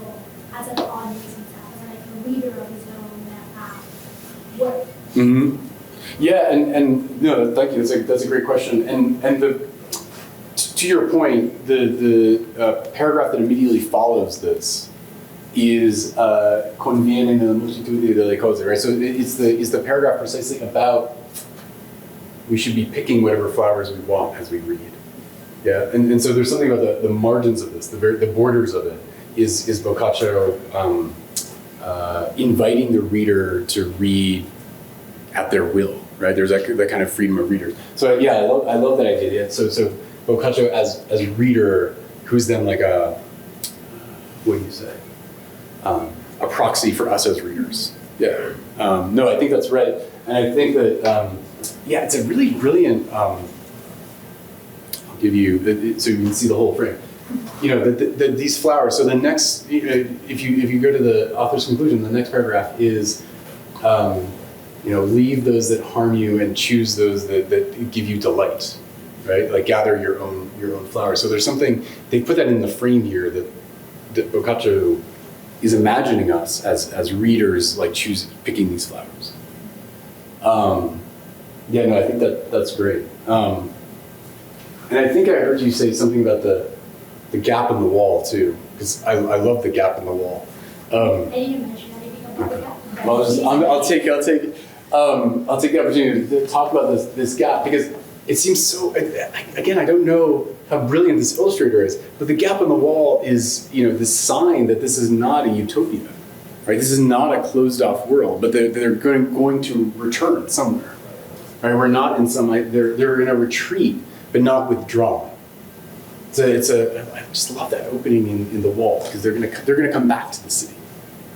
as an audience himself, as like a reader of his own work. Mm-hmm. Yeah, and no, thank you. That's a great question. And to your point, the paragraph that immediately follows this is conviene nella moltitudine delle cose, right? So it's the paragraph precisely about we should be picking whatever flowers we want as we read. Yeah, and so there's something about the margins of this, the borders of it, is Boccaccio inviting the reader to read at their will, right? There's that kind of freedom of readers. So yeah, I love that idea. Yeah, so Boccaccio as a reader, who's then like what do you say? A proxy for us as readers. Yeah. No, I think that's right, and I think that yeah, it's a really brilliant. I'll give you so you can see the whole frame. These flowers. So the next, if you go to the author's conclusion, the next paragraph is, leave those that harm you and choose those that give you delight, right? Like gather your own flowers. So there's something they put that in the frame here that Boccaccio is imagining us as readers, like picking these flowers. Yeah, no, I think that's great. And I think I heard you say something about the gap in the wall too, because I love the gap in the wall. I didn't mention anything about the gap. I'll take the opportunity to talk about this gap, because it seems so. Again, I don't know how brilliant this illustrator is, but the gap in the wall is this sign that this is not a utopia, right? This is not a closed-off world, but they're going to return somewhere, right? We're not in they're in a retreat, but not withdrawn. I just love that opening in the wall, because they're gonna come back to the city,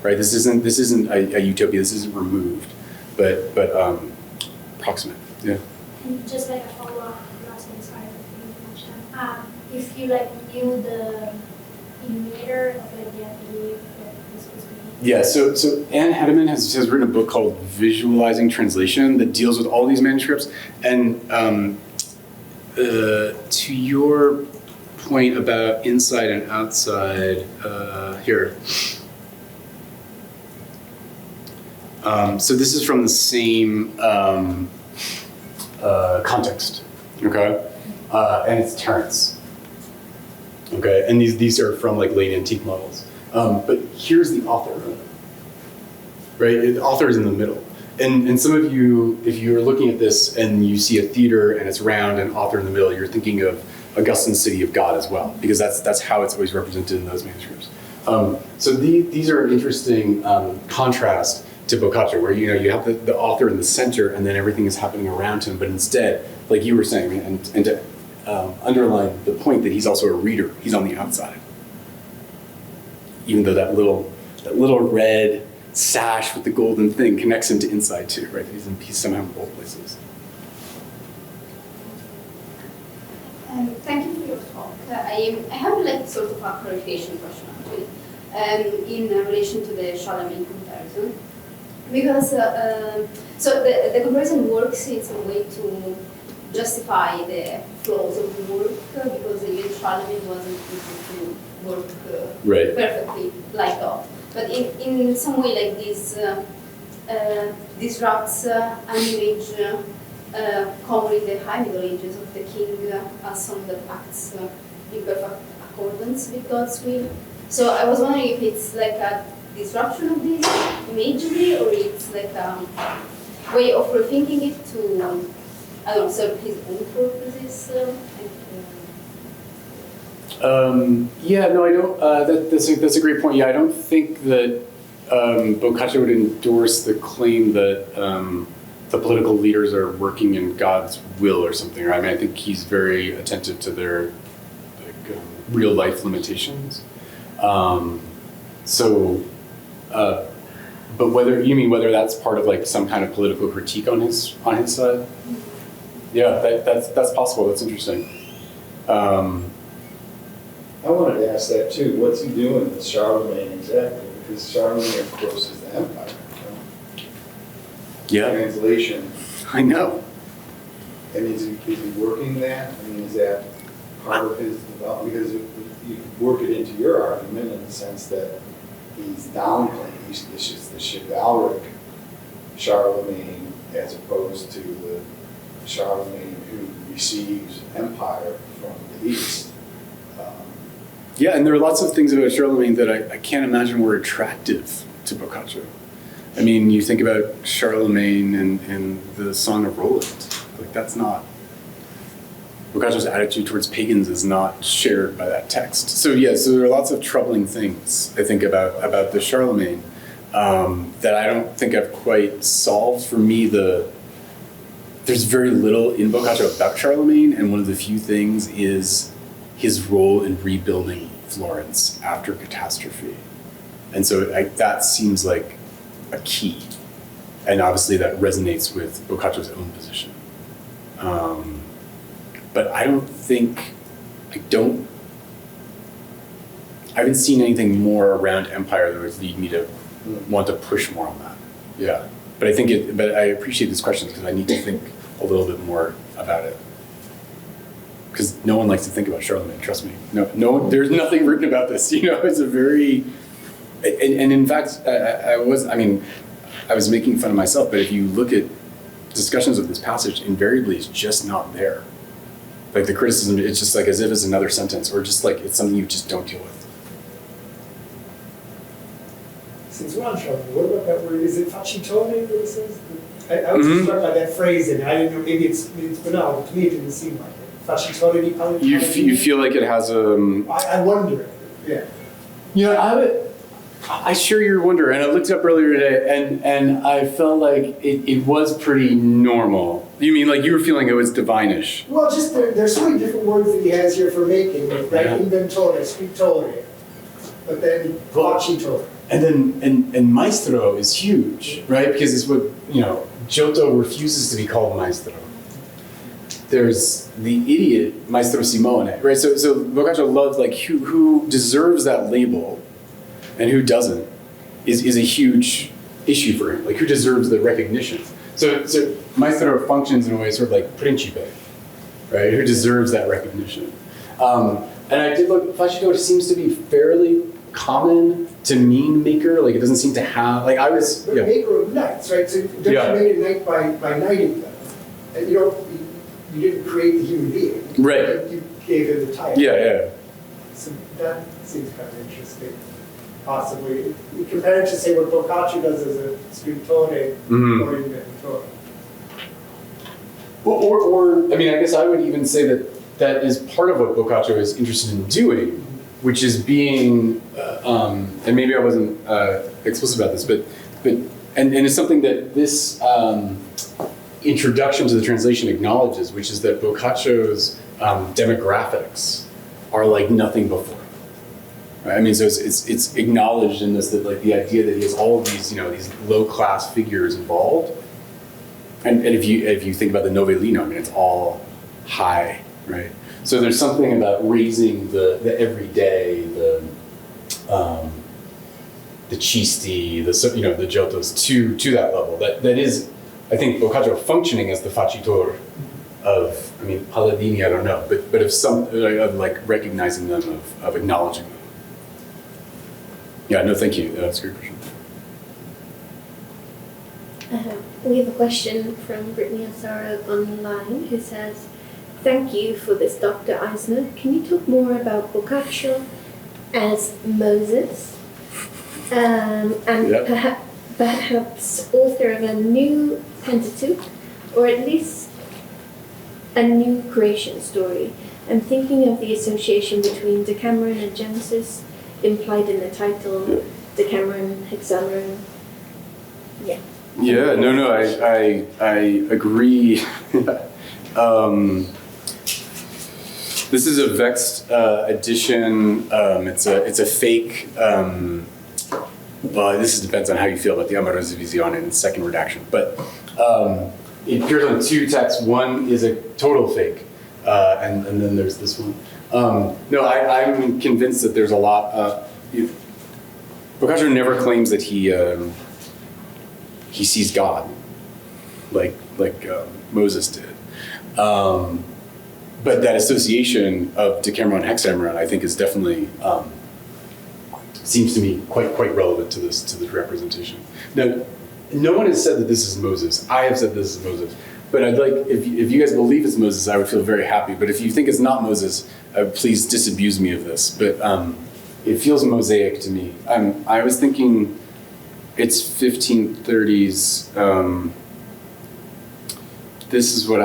right? This isn't a utopia. This isn't removed, but proximate. Yeah. And just like a follow-up, last thing, sorry for taking much time. If you knew the illuminator of the idea that this was being. Yeah. So Anne Hedeman has written a book called Visualizing Translation that deals with all these manuscripts. And to your point about inside and outside, here. So this is from the same context, okay? And it's Terence, okay? And these are from like late antique models. But here's the author, right? The author is in the middle. And some of you, if you're looking at this and you see a theater and it's round and author in the middle, you're thinking of Augustine's City of God as well, because that's how it's always represented in those manuscripts. So these are an interesting contrast to Boccaccio, where you have the author in the center and then everything is happening around him, but instead, like you were saying, and to underline the point that he's also a reader, he's on the outside. Even though that little red sash with the golden thing connects him to inside too, right? He's somehow in both places. Thank you for your talk. I have sort of a clarification question actually, in relation to the Charlemagne comparison, because so the comparison works in some way to justify the flaws of the work, because even Charlemagne wasn't able to work Right. perfectly like God. But in some way like this disrupts an image common in the High Middle Ages of the king as someone that acts in perfect accordance with God's will. So I was wondering if it's like a disruption of this imagery, or it's like a way of rethinking it to, I don't know, serve his own purposes. Yeah, no, I don't. That's a great point. Yeah, I don't think that Boccaccio would endorse the claim that the political leaders are working in God's will or something. Right? I mean, I think he's very attentive to their real life limitations. So But whether that's part of like some kind of political critique on his side? Yeah, that's possible. That's interesting. I wanted to ask that too. What's he doing with Charlemagne exactly? Because Charlemagne, of course, is the empire. Yeah, Translation. I know. And is he working that? I mean, is that part of his development? Because you work it into your argument in the sense that he's downplaying the chivalric Charlemagne as opposed to the Charlemagne who receives empire from the East. Yeah, and there are lots of things about Charlemagne that I can't imagine were attractive to Boccaccio. I mean, you think about Charlemagne and the Song of Roland. Like, that's not... Boccaccio's attitude towards pagans is not shared by that text. So yeah, so there are lots of troubling things, I think, about the Charlemagne that I don't think I've quite solved. For me, there's very little in Boccaccio about Charlemagne, and one of the few things is his role in rebuilding Florence after catastrophe. And so that seems like a key. And obviously that resonates with Boccaccio's own position. But I haven't seen anything more around empire that would lead me to want to push more on that. Yeah. But I appreciate these questions because I need to think a little bit more about it. Because no one likes to think about Charlemagne, trust me. No, there's nothing written about this. It's a very, and in fact, I was making fun of myself, but if you look at discussions of this passage, invariably it's just not there. Like the criticism, it's just like as if it's another sentence, or just like it's something you just don't deal with. Since we're on Charlemagne, what about that word? Is it facitore that it says? I was struck by that phrase, and I didn't know, maybe it's banal, but to me it didn't seem like it. Facitore di Paladino. You feel like it has a... I wonder, yeah. Yeah, I share your wonder, and I looked it up earlier today, and I felt like it was pretty normal. You mean like you were feeling it was divinish? Well, just there's so many different words that he has here for making, right? Yeah. Inventore, scrittore, but then facitore. And then maestro is huge, right? Because it's what, Giotto refuses to be called maestro. There's the idiot Maestro Simone, right? So Boccaccio loves like who deserves that label and who doesn't is a huge issue for him. Like who deserves the recognition. So Maestro functions in a way sort of like principe, right? Who deserves that recognition. And I did look, facitore seems to be fairly common to mean maker. Like it doesn't seem to have, like I was... But maker of knights, right? So don't you make a knight by knighting them? And you didn't create the human being. Right. You gave him the title. Yeah. So that seems kind of interesting. Possibly. Compared to say what Boccaccio does as a scrittore or inventore. Well, or I guess I would even say that is part of what Boccaccio is interested in doing, which is being, and maybe I wasn't explicit about this, but it's something that this introduction to the translation acknowledges, which is that Boccaccio's demographics are like nothing before. Right? I mean, so it's acknowledged in this that like the idea that he has all of these these low class figures involved, and if you think about the Novellino, it's all high, right? So there's something about raising the everyday, the Cisti, the Giottos to that level. That is, I think, Boccaccio functioning as the facitore of, Paladini, I don't know, but of like recognizing them, of acknowledging them. Yeah, no, thank you. That's a great question. We have a question from Brittany Azara online who says, "Thank you for this, Dr. Eisner. Can you talk more about Boccaccio as Moses and perhaps author of a new Pentateuch, or at least a new creation story? I'm thinking of the association between Decameron and Genesis implied in the title, Decameron, Hexameron." Yeah. Yeah, no, I agree. This is a vexed edition. It's a fake well, this depends on how you feel about the Amorosa Visione in its second redaction, but it appears on two texts. One is a total fake, and then there's this one. No, I'm convinced that there's a lot. Boccaccio never claims that he sees God, like Moses did. But that association of Decameron and Hexameron, I think, is definitely seems to me quite relevant to this representation. Now, no one has said that this is Moses. I have said this is Moses. But I'd like, if you guys believe it's Moses, I would feel very happy. But if you think it's not Moses, please disabuse me of this. But it feels mosaic to me. I was thinking it's 1530s. This is what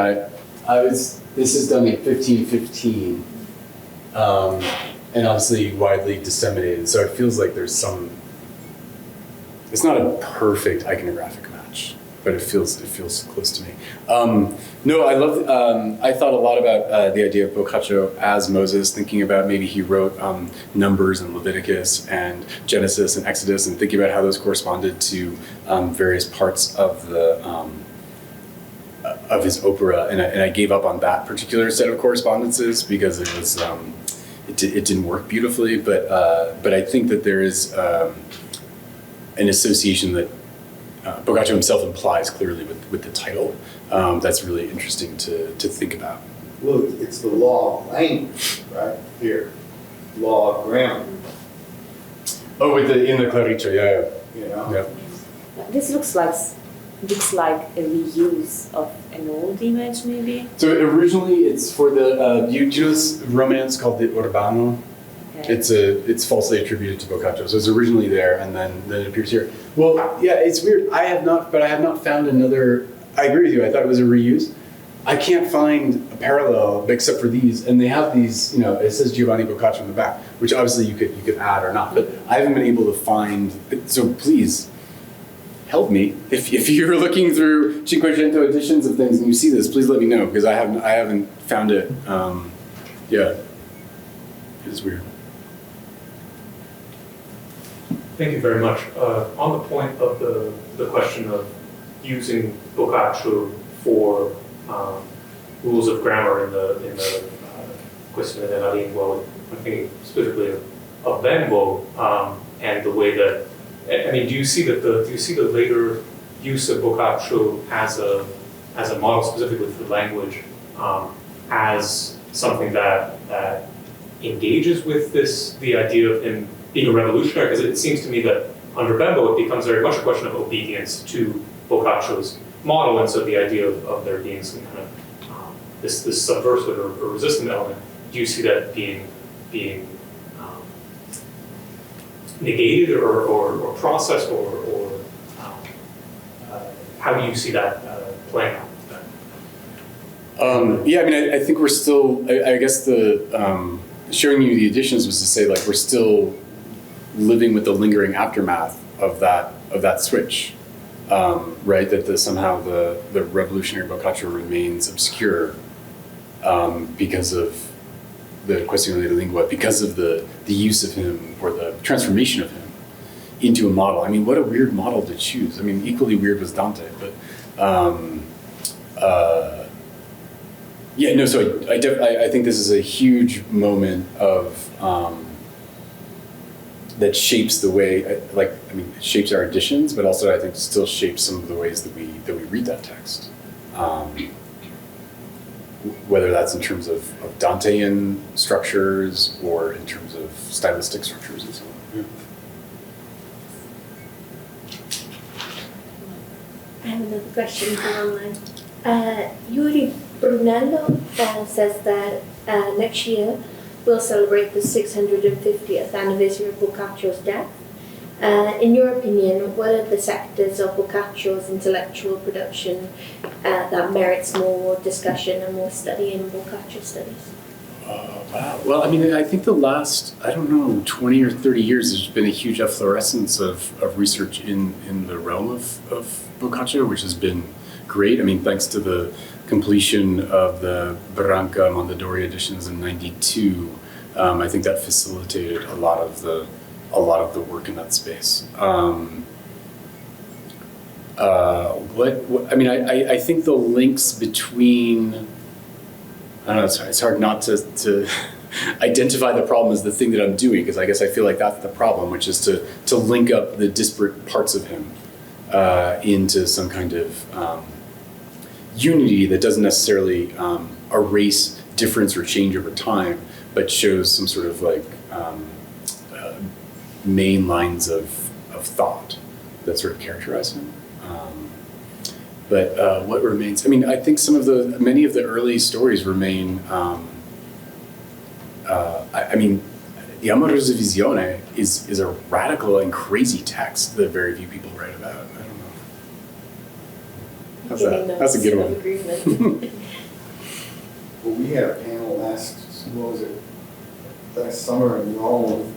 this is done in 1515. And obviously widely disseminated. So it feels like there's some, it's not a perfect iconographic match, but it feels close to me. No, I thought a lot about the idea of Boccaccio as Moses, thinking about maybe he wrote Numbers and Leviticus and Genesis and Exodus, and thinking about how those corresponded to various parts of the of his opera. And I gave up on that particular set of correspondences because it was it didn't work beautifully. But I think that there is an association that Boccaccio himself implies clearly with the title. That's really interesting to think about. Well, it's the law of language, right here, law of grammar. Oh, in the Clarice, yeah. You know. Yeah. This looks like a reuse of an old image, maybe. So originally, it's for the do you know this romance called the Urbano? Okay. It's falsely attributed to Boccaccio. So it's originally there, and then it appears here. Well, yeah, it's weird. I have not found another. I agree with you. I thought it was a reuse. I can't find a parallel except for these, and they have these. You know, it says Giovanni Boccaccio in the back, which obviously you could add or not. But I haven't been able to find. So please help me if you're looking through Cinquecento editions of things and you see this. Please let me know because I haven't found it. Yeah, it's weird. Thank you very much. On the point of the question of using Boccaccio for rules of grammar in the Questione della Lingua, I'm thinking specifically of Bembo and the way that, I mean, do you see the later use of Boccaccio as a model specifically for language as something that engages with the idea of him being a revolutionary? Because it seems to me that under Bembo it becomes very much a question of obedience to Boccaccio's model, and so the idea of there being some kind of this subversive or resistant element. Do you see that being negated or processed, or how do you see that playing out? Yeah, I mean, I think we're still. I guess the showing you the additions was to say like we're still living with the lingering aftermath of that switch, right? That somehow the revolutionary Boccaccio remains obscure because of the Questione della Lingua, because of the use of him or the transformation of him into a model. I mean, what a weird model to choose. I mean, equally weird was Dante, but yeah, no. So I think this is a huge moment of that shapes the way, it shapes our editions, but also I think still shapes some of the ways that we read that text. Whether that's in terms of Dantean structures or in terms of stylistic structures and so on. Yeah. I have another question from online. Yuri Brunello says that next year we'll celebrate the 650th anniversary of Boccaccio's death. In your opinion, what are the sectors of Boccaccio's intellectual production that merits more discussion and more study in Boccaccio studies? Wow. Well, I mean, I think the last, 20 or 30 years, there's been a huge efflorescence of research in the realm of Boccaccio, which has been great. I mean, thanks to the completion of the Barranca Mondadori editions in '92, I think that facilitated a lot of the a lot of the work in that space. I mean, I think the links between, I don't know, it's hard not to identify the problem as the thing that I'm doing, because I guess I feel like that's the problem, which is to link up the disparate parts of him into some kind of unity that doesn't necessarily erase difference or change over time, but shows some sort of like main lines of thought that sort of characterize him. But what remains? I mean, I think many of the early stories remain. I mean, the Amorosa Visione is a radical and crazy text that very few people write about. I don't know. That's a good one. Well, we had a panel last summer in Rome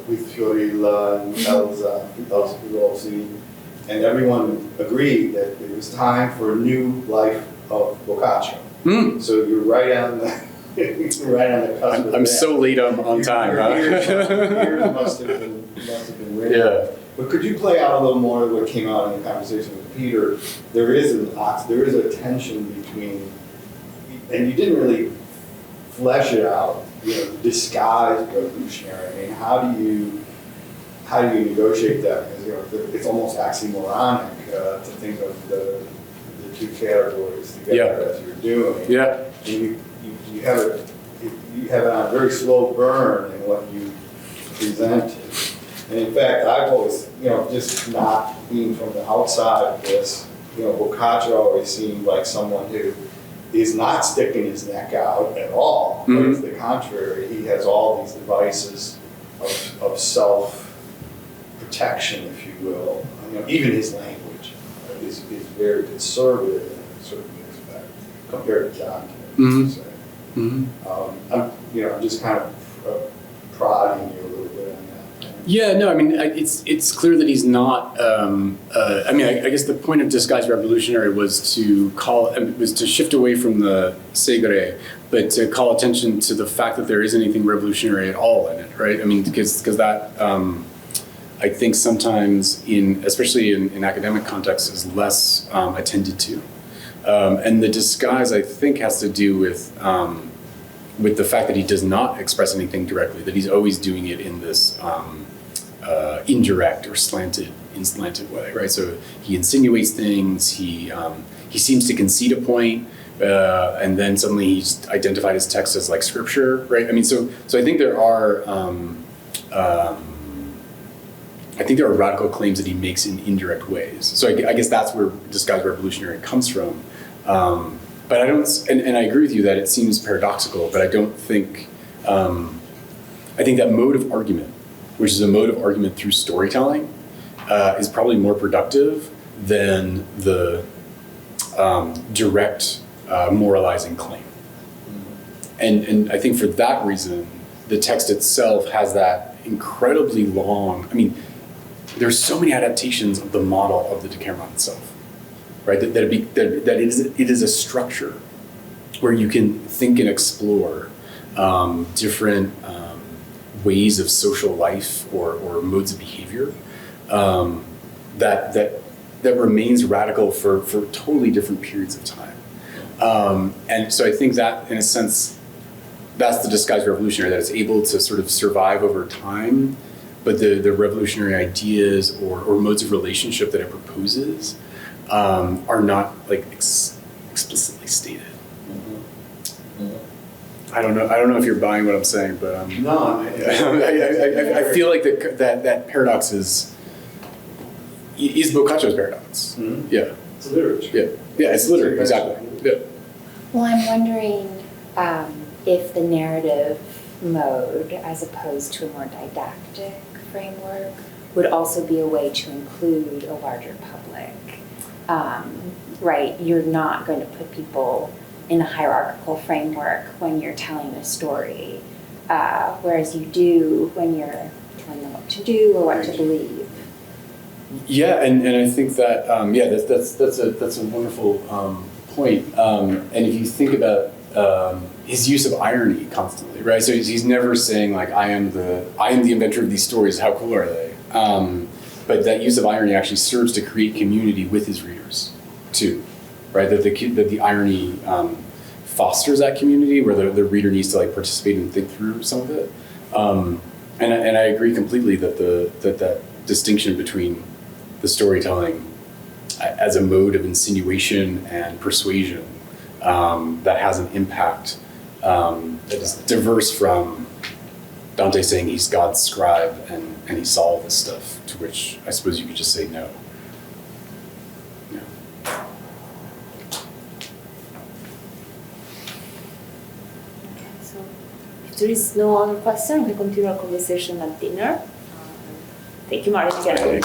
with Fiorilla and Elsa Rossi, and everyone agreed that it was time for a new life of Boccaccio. Mm. So you're right on the right on the cusp. I'm so late on time, huh? Years must have been written. Yeah. But could you play out a little more of what came out in the conversation with Peter? There is a tension between, and you didn't really flesh it out, disguised revolutionary. I mean, how do you negotiate that? Because it's almost oxymoronic to think of the two categories together as you're doing. Yeah. And you have it on a very slow burn in what you presented. And in fact, I've always, just not being from the outside of this, Boccaccio always seemed like someone who is not sticking his neck out at all. Mm-hmm. But it's the contrary. He has all these devices of self-protection, if you will. Even his language is very conservative in a certain respect compared to John. Mm-hmm. Mm-hmm. I'm just kind of prodding you a little bit on that. Yeah, no, I mean, it's clear that he's not. I mean, I guess the point of disguised revolutionary was to shift away from the segre, but to call attention to the fact that there isn't anything revolutionary at all in it, right? I mean, because that I think sometimes especially in academic contexts, is less attended to. And the disguise, I think, has to do with the fact that he does not express anything directly, that he's always doing it in this indirect or slanted way, right? So he insinuates things, he seems to concede a point, and then suddenly he's identified his text as like scripture, right? I mean, so I think there are radical claims that he makes in indirect ways. So I guess that's where disguised revolutionary comes from. But I don't, and I agree with you that it seems paradoxical, but I don't think, I think that mode of argument, which is a mode of argument through storytelling, is probably more productive than the direct moralizing claim. And I think for that reason, the text itself has that incredibly long, I mean, there's so many adaptations of the model of the Decameron itself, right? That it is a structure where you can think and explore different ways of social life or modes of behavior that remains radical for totally different periods of time. And so I think that, in a sense, that's the disguised revolutionary, that it's able to sort of survive over time, but the revolutionary ideas or modes of relationship that it proposes are not like explicitly stated. I don't know if you're buying what I'm saying, but no, I feel like that paradox is Boccaccio's paradox. Mm-hmm. Yeah, it's literature. Yeah, it's literature, exactly. Yeah. Well, I'm wondering if the narrative mode, as opposed to a more didactic framework, would also be a way to include a larger public. Right, you're not going to put people in a hierarchical framework when you're telling a story, whereas you do when you're telling them what to do or what to believe. Yeah, and I think that that's a wonderful point. And if you think about his use of irony constantly, right? So he's never saying like, I am the inventor of these stories. How cool are they? But that use of irony actually serves to create community with his readers, too, right? That the irony fosters that community where the reader needs to like participate and think through some of it. And I agree completely that that distinction between the storytelling as a mode of insinuation and persuasion that has an impact that is diverse from Dante saying he's God's scribe and he saw all this stuff, to which I suppose you could just say no. Yeah. So if there is no other question, we continue our conversation at dinner. Thank you, Martin, again.